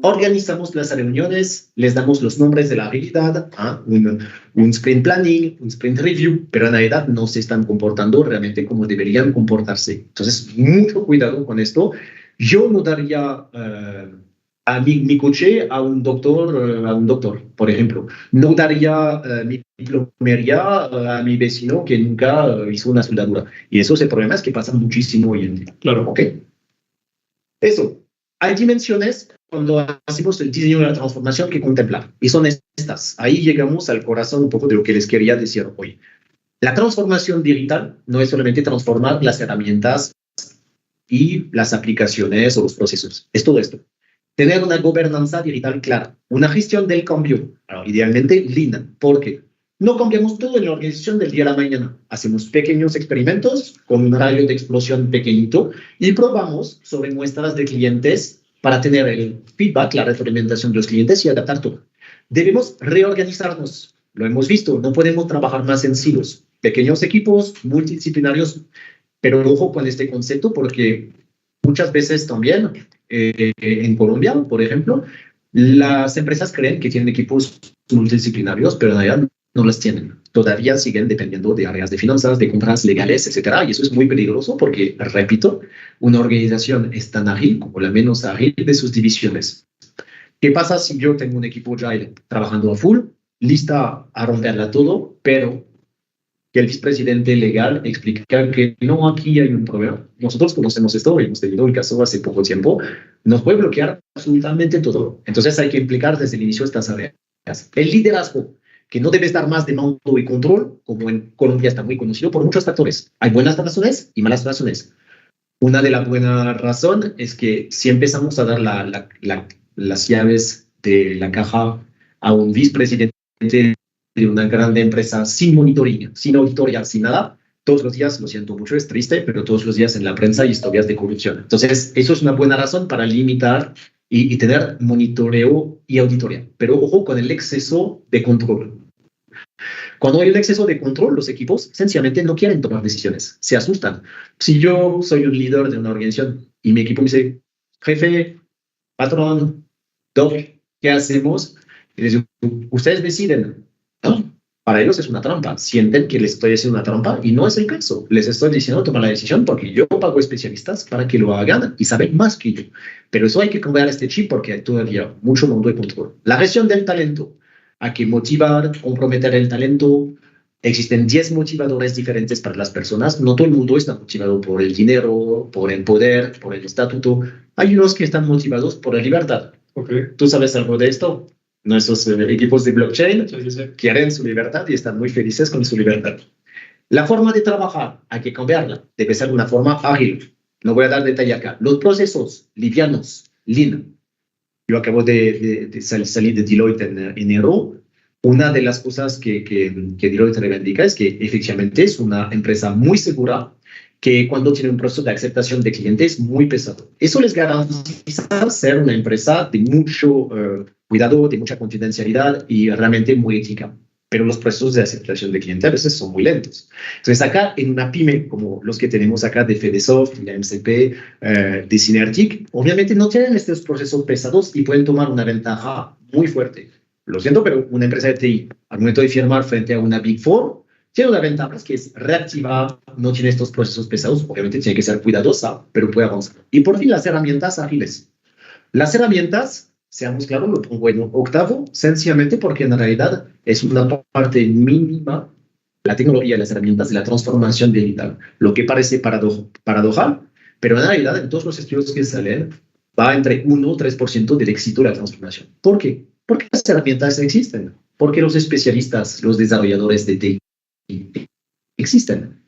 Organizamos las reuniones, les damos los nombres de la habilidad, un sprint planning, un sprint review, pero en realidad no se están comportando realmente como deberían comportarse. Entonces, mucho cuidado con esto. Yo no daría a mi coche a un doctor, por ejemplo. No daría mi plomería a mi vecino que nunca hizo una soldadura. Y eso es el problema, es que pasa muchísimo hoy en día. Claro. ¿Ok? Eso. Hay dimensiones cuando hacemos el diseño de la transformación que contemplar, y son estas. Ahí llegamos al corazón un poco de lo que les quería decir hoy. La transformación digital no es solamente transformar las herramientas y las aplicaciones o los procesos, es todo esto. Tener una gobernanza digital clara, una gestión del cambio, idealmente Lean, porque no cambiamos todo en la organización del día a la mañana. Hacemos pequeños experimentos con un radio de explosión pequeñito y probamos sobre muestras de clientes para tener el feedback, la retroalimentación de los clientes y adaptar todo. Debemos reorganizarnos. Lo hemos visto, no podemos trabajar más en silos. Pequeños equipos, multidisciplinarios, pero ojo con este concepto porque muchas veces también en Colombia, por ejemplo, las empresas creen que tienen equipos multidisciplinarios, pero en realidad no las tienen. Todavía siguen dependiendo de áreas de finanzas, de compras legales, etcétera. Y eso es muy peligroso porque, repito, una organización es tan ágil como la menos ágil de sus divisiones. ¿Qué pasa si yo tengo un equipo agile trabajando a full, lista a romperla todo, pero que el vicepresidente legal explica que no, aquí hay un problema? Nosotros conocemos esto, hemos tenido el caso hace poco tiempo, nos puede bloquear absolutamente todo. Entonces hay que implicar desde el inicio estas áreas. El liderazgo, que no debes dar más de mando y control, como en Colombia está muy conocido por muchos factores. Hay buenas razones y malas razones. Una de las buenas razones es que si empezamos a dar las llaves de la caja a un vicepresidente de una grande empresa sin monitoring, sin auditoría, sin nada, todos los días, lo siento mucho, es triste, pero todos los días en la prensa hay historias de corrupción. Entonces, eso es una buena razón para limitar y tener monitoreo y auditoría. Pero ojo con el exceso de control. Cuando hay el exceso de control, los equipos sencillamente no quieren tomar decisiones, se asustan. Si yo soy un líder de una organización y mi equipo me dice, jefe, patrón, doc, ¿qué hacemos? Y les digo, ustedes deciden. No, para ellos es una trampa. Sienten que les estoy haciendo una trampa y no es el caso. Les estoy diciendo tomar la decisión porque yo pago especialistas para que lo hagan y saben más que yo. Pero eso hay que cambiar este chip porque hay todavía mucho mundo de control. La gestión del talento. Hay que motivar, comprometer el talento. Existen 10 motivadores diferentes para las personas. No todo el mundo está motivado por el dinero, por el poder, por el estatuto. Hay unos que están motivados por la libertad. Okay. ¿Tú sabes algo de esto? Nuestros equipos de blockchain quieren su libertad y están muy felices con su libertad. La forma de trabajar hay que cambiarla. Debe ser una forma ágil. No voy a dar detalle acá. Los procesos livianos, lean. Yo acabo de salir de Deloitte en enero. Una de las cosas que Deloitte reivindica es que efectivamente es una empresa muy segura, que cuando tiene un proceso de aceptación de clientes muy pesado. Eso les garantiza ser una empresa de mucho cuidado, de mucha confidencialidad y realmente muy ética. Pero los procesos de aceptación de clientes a veces son muy lentos. Entonces acá en una pyme como los que tenemos acá de Fedesoft, de la MCP, de Synertic, obviamente no tienen estos procesos pesados y pueden tomar una ventaja muy fuerte. Lo siento, pero una empresa de TI, al momento de firmar frente a una Big Four, tiene una ventaja que es reactiva, no tiene estos procesos pesados, obviamente tiene que ser cuidadosa, pero puede avanzar. Y por fin las herramientas ágiles. Las herramientas, seamos claros, lo pongo en octavo, sencillamente porque en realidad es una parte mínima, la tecnología y las herramientas de la transformación digital. Lo que parece paradojal, pero en realidad en todos los estudios que salen va entre 1 o 3% del éxito de la transformación. ¿Por qué? Porque las herramientas existen, porque los especialistas, los desarrolladores de TI existen.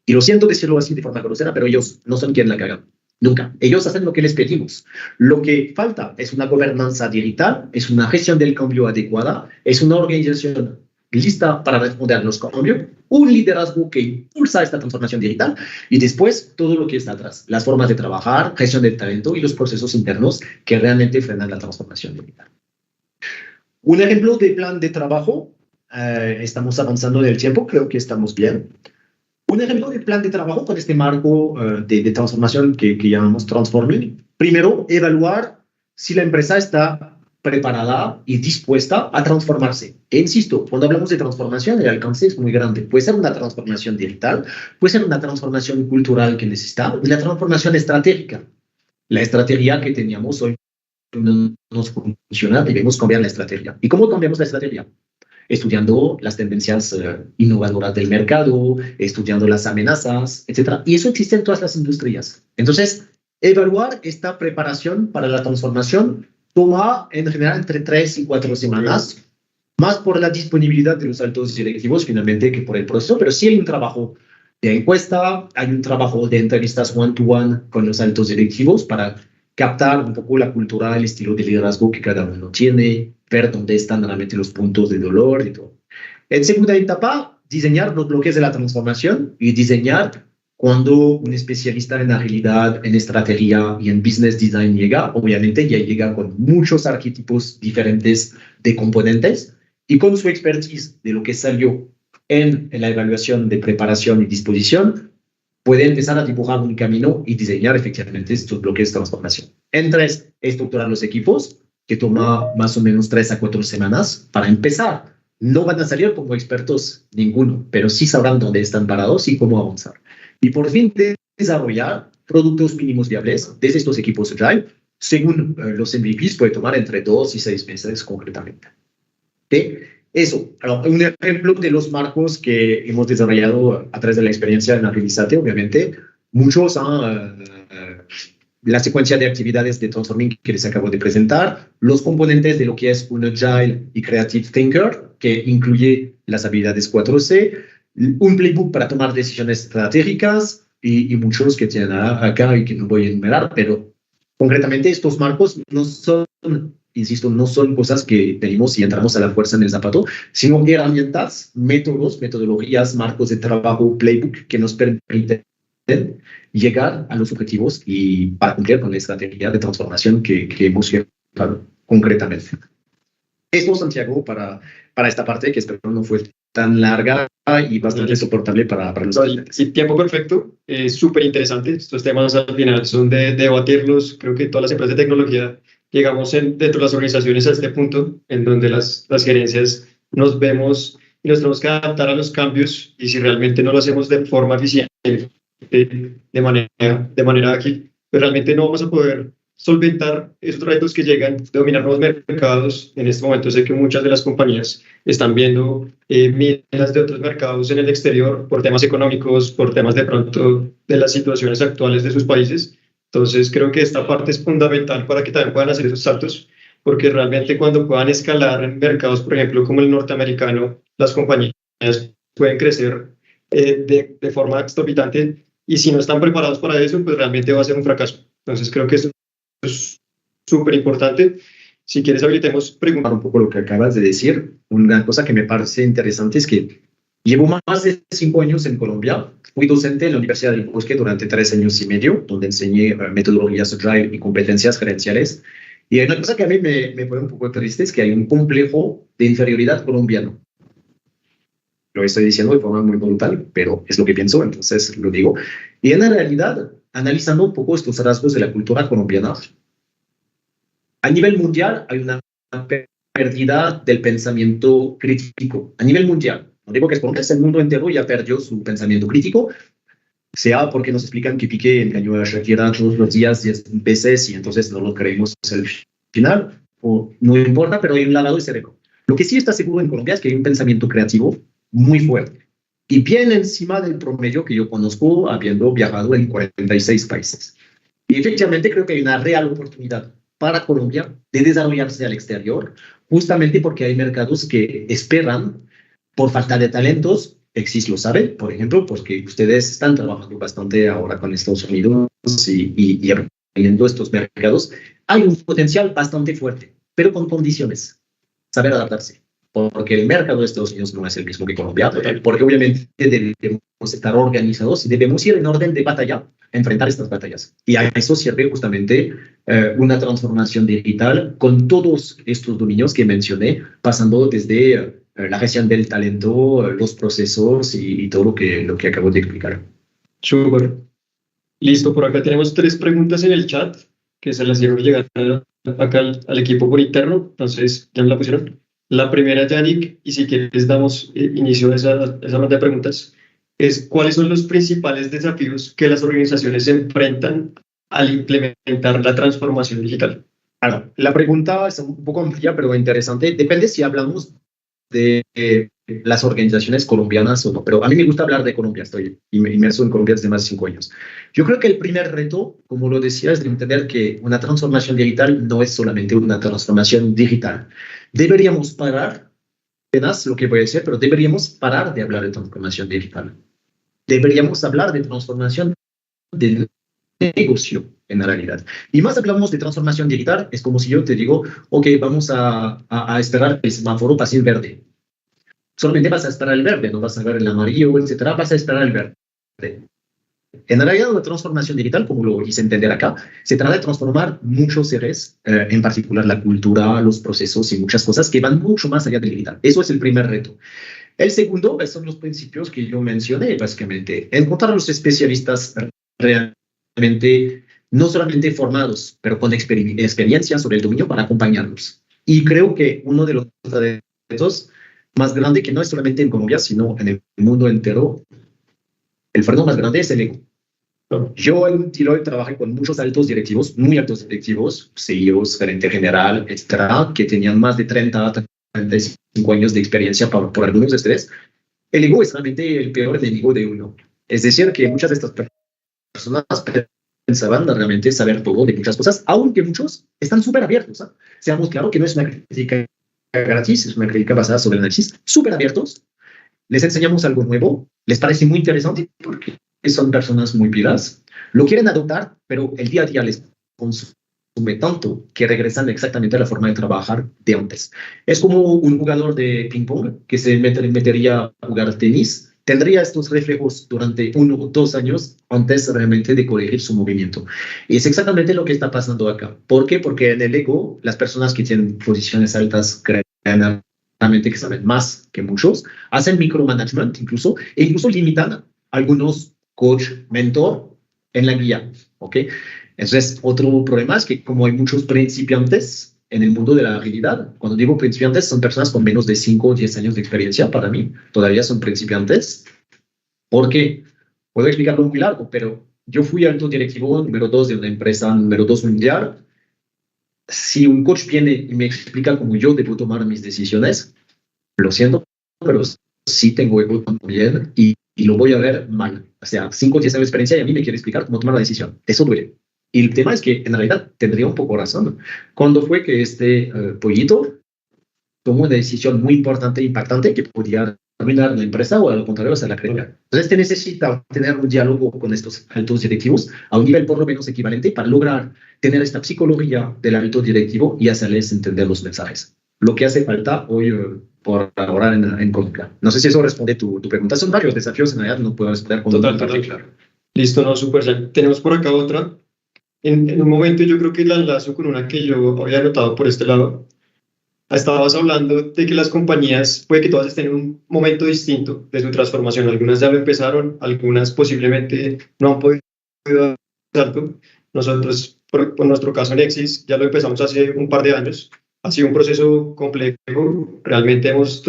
Y lo siento decirlo así de forma grosera, pero ellos no son quienes la cagan. Nunca. Ellos hacen lo que les pedimos. Lo que falta es una gobernanza digital, es una gestión del cambio adecuada, es una organización lista para responder a los cambios, un liderazgo que impulsa esta transformación digital y después todo lo que está atrás, las formas de trabajar, gestión del talento y los procesos internos que realmente frenan la transformación digital. Un ejemplo de plan de trabajo, estamos avanzando en el tiempo, creo que estamos bien. Un ejemplo de plan de trabajo con este marco de transformación que llamamos Transforming. Primero, evaluar si la empresa está preparada y dispuesta a transformarse. E insisto, cuando hablamos de transformación, el alcance es muy grande. Puede ser una transformación digital, puede ser una transformación cultural que necesita, y la transformación estratégica. La estrategia que teníamos hoy no nos funciona, debemos cambiar la estrategia. ¿Y cómo cambiamos la estrategia? Estudiando las tendencias innovadoras del mercado, estudiando las amenazas, etc. Y eso existe en todas las industrias. Entonces, evaluar esta preparación para la transformación toma en general entre 3 y 4 semanas, más por la disponibilidad de los altos directivos finalmente que por el proceso, pero sí hay un trabajo de encuesta, hay un trabajo de entrevistas one-to-one con los altos directivos para captar un poco la cultura, el estilo de liderazgo que cada uno tiene, ver dónde están realmente los puntos de dolor y todo. En segunda etapa, diseñar los bloques de la transformación y diseñar cuando un especialista en agilidad, en estrategia y en business design llega, obviamente ya llega con muchos arquetipos diferentes de componentes y con su expertise de lo que salió en la evaluación de preparación y disposición, puede empezar a dibujar un camino y diseñar efectivamente estos bloques de transformación. En tres, estructurar los equipos, que toma más o menos 3 a 4 semanas para empezar. No van a salir como expertos ninguno, pero sí sabrán dónde están parados y cómo avanzar. Y por fin, desarrollar productos mínimos viables desde estos equipos Agile. Según los MVPs, puede tomar entre 2 y 6 meses concretamente. ¿Okay? Eso. Alors, un ejemplo de los marcos que hemos desarrollado a través de la experiencia en Agilizate, obviamente, muchos la secuencia de actividades de transforming que les acabo de presentar, los componentes de lo que es un Agile y Creative Thinker, que incluye las habilidades 4C, un playbook para tomar decisiones estratégicas y muchos que tienen acá y que no voy a enumerar, pero concretamente estos marcos no son, insisto, no son cosas que tenemos y entramos a la fuerza en el zapato, sino herramientas, métodos, metodologías, marcos de trabajo, playbook que nos permiten llegar a los objetivos y para cumplir con la estrategia de transformación que hemos llevado concretamente. Esto, Santiago, para esta parte que espero no fue tan larga y bastante soportable para los clientes. Sí, tiempo perfecto, súper interesante. Estos temas al final son de debatirlos. Creo que todas las empresas de tecnología llegamos dentro de las organizaciones a este punto en donde las gerencias nos vemos y nos tenemos que adaptar a los cambios y si realmente no lo hacemos de forma eficiente, de manera ágil, pues realmente no vamos a poder solventar esos retos que llegan, dominar nuevos mercados. En este momento sé que muchas de las compañías están viendo miras de otros mercados en el exterior por temas económicos, por temas de pronto de las situaciones actuales de sus países. Entonces creo que esta parte es fundamental para que también puedan hacer esos saltos, porque realmente cuando puedan escalar en mercados, por ejemplo, como el norteamericano, las compañías pueden crecer de forma exorbitante y si no están preparados para eso, pues realmente va a ser un fracaso. Entonces creo que eso es súper importante. Si quieres, habilitemos preguntas. Un poco lo que acabas de decir. Una cosa que me parece interesante es que llevo más de 5 años en Colombia. Fui docente en la Universidad del Bosque durante 3 años y medio, donde enseñé metodologías Agile y competencias gerenciales. Y hay una cosa que a mí me pone un poco triste, es que hay un complejo de inferioridad colombiano. Lo estoy diciendo de forma muy brutal, pero es lo que pienso, entonces lo digo. Y en la realidad, analizando un poco estos rasgos de la cultura colombiana, a nivel mundial hay una pérdida del pensamiento crítico. A nivel mundial, no digo que es porque el mundo entero ya perdió su pensamiento crítico, sea porque nos explican que Piqué engañó a Shakira todos los días 10 veces y entonces no lo creemos al final, o no importa, pero hay un lavado de cerebro. Lo que sí está seguro en Colombia es que hay un pensamiento creativo muy fuerte y bien encima del promedio que yo conozco habiendo viajado en 46 países. Y efectivamente creo que hay una real oportunidad para Colombia de desarrollarse al exterior, justamente porque hay mercados que esperan por falta de talentos. Exis lo sabe, por ejemplo, porque ustedes están trabajando bastante ahora con Estados Unidos y abriendo estos mercados. Hay un potencial bastante fuerte, pero con condiciones. Saber adaptarse. Porque el mercado de Estados Unidos no es el mismo que Colombia, porque obviamente debemos estar organizados y debemos ir en orden de batalla, enfrentar estas batallas. Y a eso sirve justamente una transformación digital con todos estos dominios que mencioné, pasando desde la gestión del talento, los procesos y todo lo que acabo de explicar. Súper. Listo, por acá tenemos 3 preguntas en el chat que se las dieron llegar acá al equipo por interno, entonces ya me la pusieron. La primera, Yannick, y si quieres damos inicio a esa ronda de preguntas, es ¿cuáles son los principales desafíos que las organizaciones enfrentan al implementar la transformación digital? Bueno, la pregunta es un poco amplia, pero interesante. Depende si hablamos de las organizaciones colombianas o no, pero a mí me gusta hablar de Colombia, estoy inmerso en Colombia desde más de 5 años. Yo creo que el primer reto, como lo decía, es de entender que una transformación digital no es solamente una transformación digital. Deberíamos parar, apenas lo que voy a decir, pero deberíamos parar de hablar de transformación digital. Deberíamos hablar de transformación de negocio. en realidad. Y más hablamos de transformación digital, es como si yo te digo, ok, vamos a esperar que el semáforo pase en verde. Solamente vas a esperar el verde, no vas a ver el amarillo, etcétera, vas a esperar el verde. En realidad, la transformación digital, como lo hice entender acá, se trata de transformar muchos seres, en particular la cultura, los procesos y muchas cosas que van mucho más allá del digital. Eso es el primer reto. El segundo son los principios que yo mencioné, básicamente. Encontrar a los especialistas realmente, no solamente formados, pero con experiencia sobre el dominio para acompañarlos. Y creo que uno de los retos más grandes, que no es solamente en Colombia, sino en el mundo entero, el freno más grande es el ego. Yo en Deloitte trabajé con muchos altos directivos, muy altos directivos, CEOs, gerente general, etcétera, que tenían más de 30, 35 años de experiencia por algunos de ustedes. El ego es realmente el peor enemigo de uno. Es decir, que muchas de estas personas pensaban realmente saber todo de muchas cosas, aunque muchos están súper abiertos. ¿Eh? Seamos claros que no es una crítica gratis, es una crítica basada sobre el análisis, súper abiertos. Les enseñamos algo nuevo, les parece muy interesante porque son personas muy pilas, lo quieren adoptar, pero el día a día les consume tanto que regresan exactamente a la forma de trabajar de antes. Es como un jugador de ping-pong que se metería a jugar tenis, tendría estos reflejos durante 1 o 2 años antes realmente de corregir su movimiento. Y es exactamente lo que está pasando acá. ¿Por qué? Porque en el ego, las personas que tienen posiciones altas creen que saben más que muchos, hacen micromanagement incluso, e incluso limitan algunos coach, mentor en la guía, ¿ok? Entonces, otro problema es que como hay muchos principiantes en el mundo de la agilidad, cuando digo principiantes, son personas con menos de 5 o 10 años de experiencia, para mí, todavía son principiantes, porque puedo explicarlo muy largo, pero yo fui alto directivo número 2 de una empresa número 2 mundial. Si un coach viene y me explica cómo yo debo tomar mis decisiones, lo siento, pero sí tengo ego también y lo voy a ver mal. O sea, 5 o 10 años de experiencia y a mí me quiere explicar cómo tomar la decisión. Eso duele. Y el tema es que en realidad tendría un poco razón. Cuando fue que este pollito tomó una decisión muy importante e impactante que podía arruinar la empresa o al contrario hacerla crecer. Entonces te necesita tener un diálogo con estos altos directivos a un nivel por lo menos equivalente para lograr tener esta psicología del alto directivo y hacerles entender los mensajes. Lo que hace falta hoy por ahora en Colombia. No sé si eso responde tu pregunta. Son varios desafíos, en realidad no puedo responder con total. Claro. Listo, no, súper bien. Tenemos por acá otra. En un momento yo creo que la enlazo con una que yo había anotado por este lado. Estabas hablando de que las compañías puede que todas estén en un momento distinto de su transformación. Algunas ya lo empezaron, algunas posiblemente no han podido dar salto. Nosotros, por nuestro caso en Exis, ya lo empezamos hace un par de años. Ha sido un proceso complejo. Realmente hemos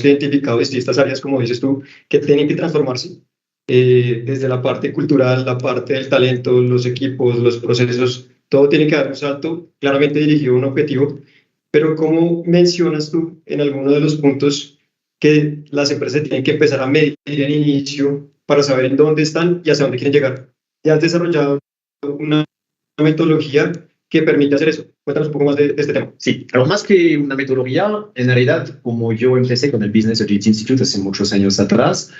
identificado distintas áreas, como dices tú, que tienen que transformarse. Desde la parte cultural, la parte del talento, los equipos, los procesos, todo tiene que dar un salto claramente dirigido a un objetivo. Pero ¿cómo mencionas tú en alguno de los puntos que las empresas tienen que empezar a medir en inicio para saber en dónde están y hacia dónde quieren llegar? ¿Ya has desarrollado una metodología que permite hacer eso? Cuéntanos un poco más de este tema. Sí, pero más que una metodología, en realidad, como yo empecé con el Business Agility Institute hace muchos años atrás,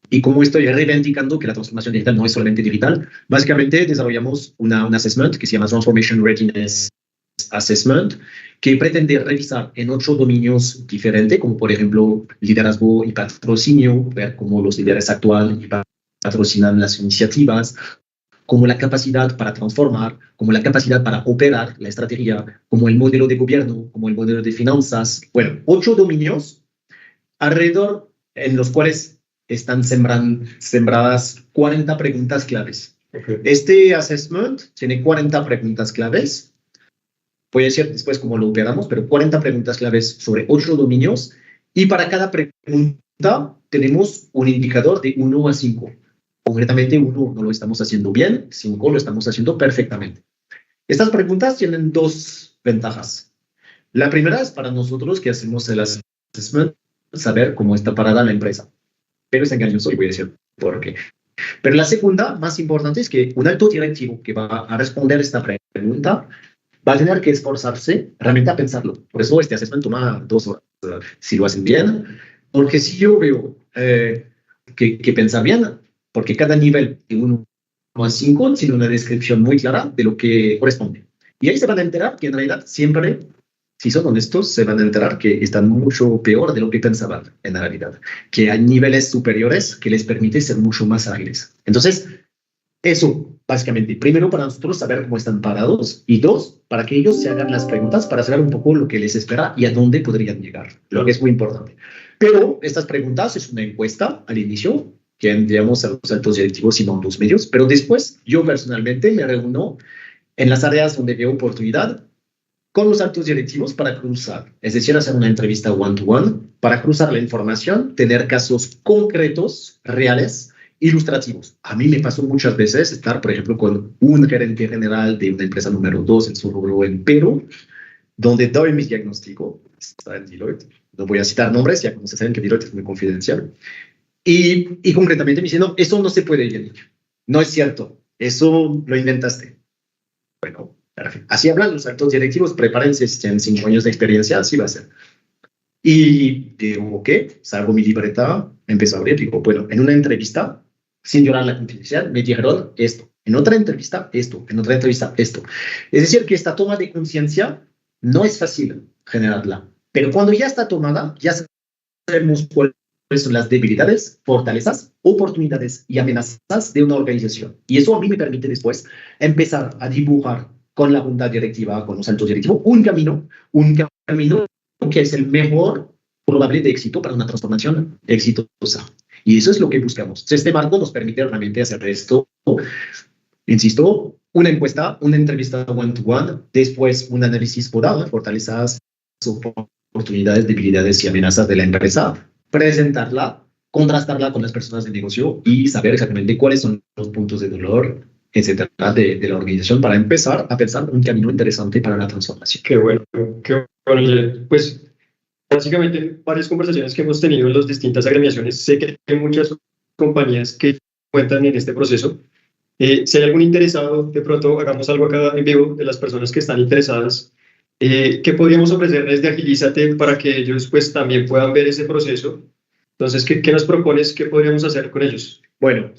y como estoy reivindicando que la transformación digital no es solamente digital, básicamente desarrollamos un assessment que se llama Transformation Readiness Assessment, que pretende revisar en 8 dominios diferentes, como por ejemplo liderazgo y patrocinio, ver cómo los líderes actúan y patrocinan las iniciativas, como la capacidad para transformar, como la capacidad para operar la estrategia, como el modelo de gobierno, como el modelo de finanzas. Bueno, 8 dominios alrededor en los cuales están sembradas 40 preguntas claves. Okay. Este assessment tiene 40 preguntas claves. Voy a decir después cómo lo operamos, pero 40 preguntas claves sobre 8 dominios. Y para cada pregunta tenemos un indicador de 1 a 5. Concretamente, 1 no lo estamos haciendo bien, 5 lo estamos haciendo perfectamente. Estas preguntas tienen 2 ventajas. La primera es para nosotros que hacemos el assessment, saber cómo está parada la empresa. Pero es engañoso y voy a decir por qué. Pero la segunda, más importante, es que un alto directivo que va a responder esta pregunta va a tener que esforzarse realmente a pensarlo. Por eso este assessment toma 2 horas, si lo hacen bien. Porque si yo veo que pensar bien, porque cada nivel de 1 a 5 tiene una descripción muy clara de lo que corresponde. Y ahí se van a enterar que en realidad siempre, si son honestos, se van a enterar que están mucho peor de lo que pensaban en la realidad, que hay niveles superiores que les permite ser mucho más ágiles. Entonces, eso, básicamente, primero para nosotros saber cómo están parados y dos, para que ellos se hagan las preguntas para saber un poco lo que les espera y a dónde podrían llegar, lo que es muy importante. Pero estas preguntas es una encuesta al inicio que enviamos a los altos directivos y no a los medios, pero después yo personalmente me reúno en las áreas donde veo oportunidad con los altos directivos para cruzar, es decir, hacer una entrevista one-to-one para cruzar la información, tener casos concretos, reales, ilustrativos. A mí me pasó muchas veces estar, por ejemplo, con un gerente general de una empresa número 2 en su rubro en Perú, donde doy mi diagnóstico, está en Deloitte, no voy a citar nombres, ya como se saben que Deloitte es muy confidencial, y concretamente me dicen, no, eso no se puede, Yannick, no es cierto, eso lo inventaste. Bueno, así hablan los altos directivos, prepárense, si tienen 5 años de experiencia, así va a ser. Y digo, ok, salgo mi libreta, empiezo a abrir, digo, bueno, en una entrevista, sin violar la confidencialidad, me dijeron esto, en otra entrevista, esto, en otra entrevista, esto. Es decir, que esta toma de conciencia no es fácil generarla, pero cuando ya está tomada, ya sabemos cuáles son las debilidades, fortalezas, oportunidades y amenazas de una organización. Y eso a mí me permite después empezar a dibujar con la junta directiva, con los altos directivos, un camino que es el mejor probable de éxito para una transformación exitosa. Y eso es lo que buscamos. Este marco nos permite realmente hacer esto. Insisto, una encuesta, una entrevista one-to-one, después un análisis podado, fortalezas, oportunidades, debilidades y amenazas de la empresa, presentarla, contrastarla con las personas de negocio y saber exactamente cuáles son los puntos de dolor, etcétera, de la organización para empezar a pensar un camino interesante para la transformación. Qué bueno, qué bueno. Pues básicamente en varias conversaciones que hemos tenido en las distintas agremiaciones, sé que hay muchas compañías que cuentan en este proceso. Si hay algún interesado, de pronto hagamos algo acá en vivo de las personas que están interesadas. ¿Qué podríamos ofrecerles de Agilízate para que ellos pues también puedan ver ese proceso? Entonces, ¿qué nos propones? ¿Qué podríamos hacer con ellos? Bueno,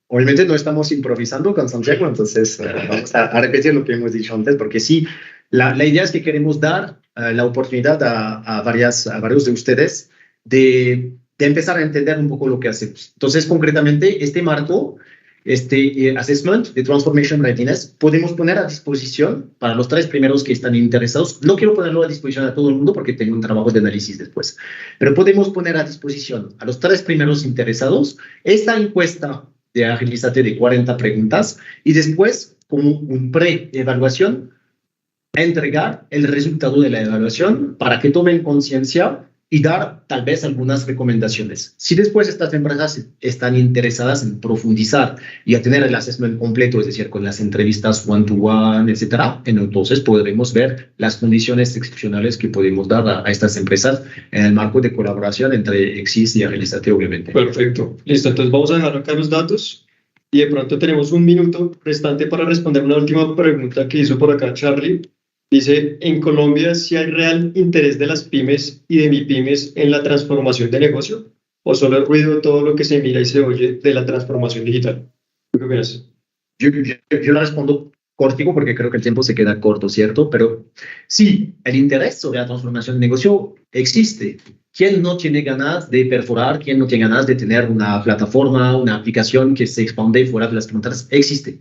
obviamente no estamos improvisando con Santiago, entonces vamos a repetir lo que hemos dicho antes, porque sí, la idea es que queremos dar la oportunidad a varios de ustedes de empezar a entender un poco lo que hacemos. Entonces, concretamente, este marco, este assessment de Transformation Readiness, podemos poner a disposición para los 3 primeros que están interesados. No quiero ponerlo a disposición a todo el mundo porque tengo un trabajo de análisis después, pero podemos poner a disposición a los 3 primeros interesados esta encuesta de Agilízate de 40 preguntas y después, como un pre-evaluación, entregar el resultado de la evaluación para que tomen conciencia y dar tal vez algunas recomendaciones. Si después estas empresas están interesadas en profundizar y a tener el assessment completo, es decir, con las entrevistas one-to-one, etcétera, entonces podremos ver las condiciones excepcionales que podemos dar a estas empresas en el marco de colaboración entre Exis y Agilízate, obviamente. Perfecto. Listo, entonces vamos a dejar acá los datos y de pronto tenemos un minuto restante para responder una última pregunta que hizo por acá Charlie. Dice, en Colombia, ¿sí hay real interés de las pymes y de MIPYMES en la transformación de negocio? ¿O solo es ruido todo lo que se mira y se oye de la transformación digital? ¿Qué opinas? Yo la respondo cortico porque creo que el tiempo se queda corto, ¿cierto? Pero sí, el interés sobre la transformación de negocio existe. ¿Quién no tiene ganas de perforar? ¿Quién no tiene ganas de tener una plataforma, una aplicación que se expande fuera de las fronteras? Existe.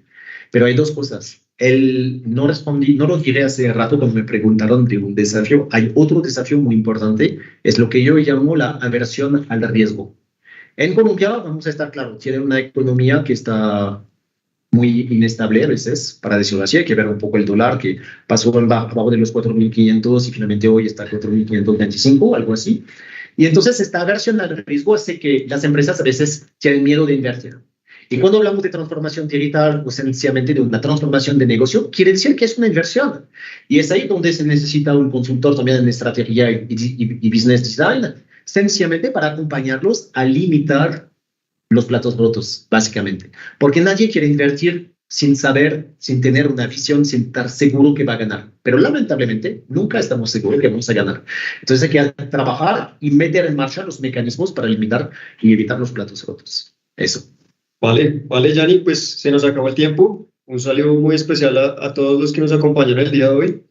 Pero hay 2 cosas. No lo diré hace rato cuando me preguntaron de un desafío. Hay otro desafío muy importante, es lo que yo llamo la aversión al riesgo. En Colombia, vamos a estar claros, tiene una economía que está muy inestable a veces, para decirlo así. Hay que ver un poco el dólar, que pasó abajo de los 4.500 y finalmente hoy está 4.525, algo así. Y entonces esta aversión al riesgo hace que las empresas a veces tienen miedo de invertir. Y cuando hablamos de transformación digital o sencillamente de una transformación de negocio, quiere decir que es una inversión. Y es ahí donde se necesita un consultor también en estrategia y business design, sencillamente para acompañarlos a limitar los platos rotos, básicamente. Porque nadie quiere invertir sin saber, sin tener una visión, sin estar seguro que va a ganar. Pero lamentablemente nunca estamos seguros que vamos a ganar. Entonces hay que trabajar y meter en marcha los mecanismos para limitar y evitar los platos rotos. Eso. Vale, Yanni, pues se nos acabó el tiempo. Un saludo muy especial a todos los que nos acompañaron el día de hoy.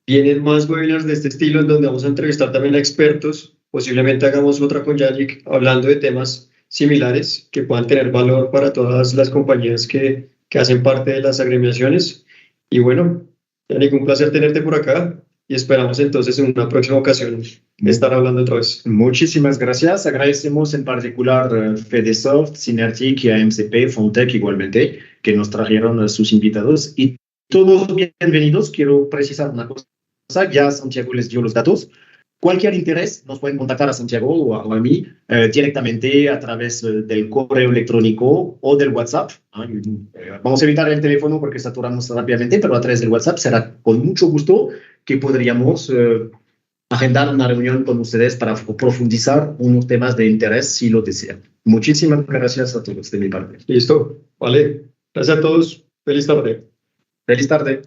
Vienen más webinars de este estilo en donde vamos a entrevistar también a expertos. Posiblemente hagamos otra con Yannick hablando de temas similares que puedan tener valor para todas las compañías que hacen parte de las agremiaciones. Y bueno, Yannick, un placer tenerte por acá y esperamos entonces en una próxima ocasión estar hablando otra vez. Muchísimas gracias. Agradecemos en particular Fedesoft, Synertic y AMCP, Fontech igualmente, que nos trajeron sus invitados. Y todos bienvenidos. Quiero precisar una cosa. Ya Santiago les dio los datos. Cualquier interés nos pueden contactar a Santiago o a mí directamente a través del correo electrónico o del WhatsApp. Vamos a evitar el teléfono porque saturamos rápidamente, pero a través del WhatsApp será con mucho gusto que podríamos agendar una reunión con ustedes para profundizar unos temas de interés si lo desean. Muchísimas gracias a todos de mi parte. Listo, vale. Gracias a todos. Feliz tarde. Feliz tarde.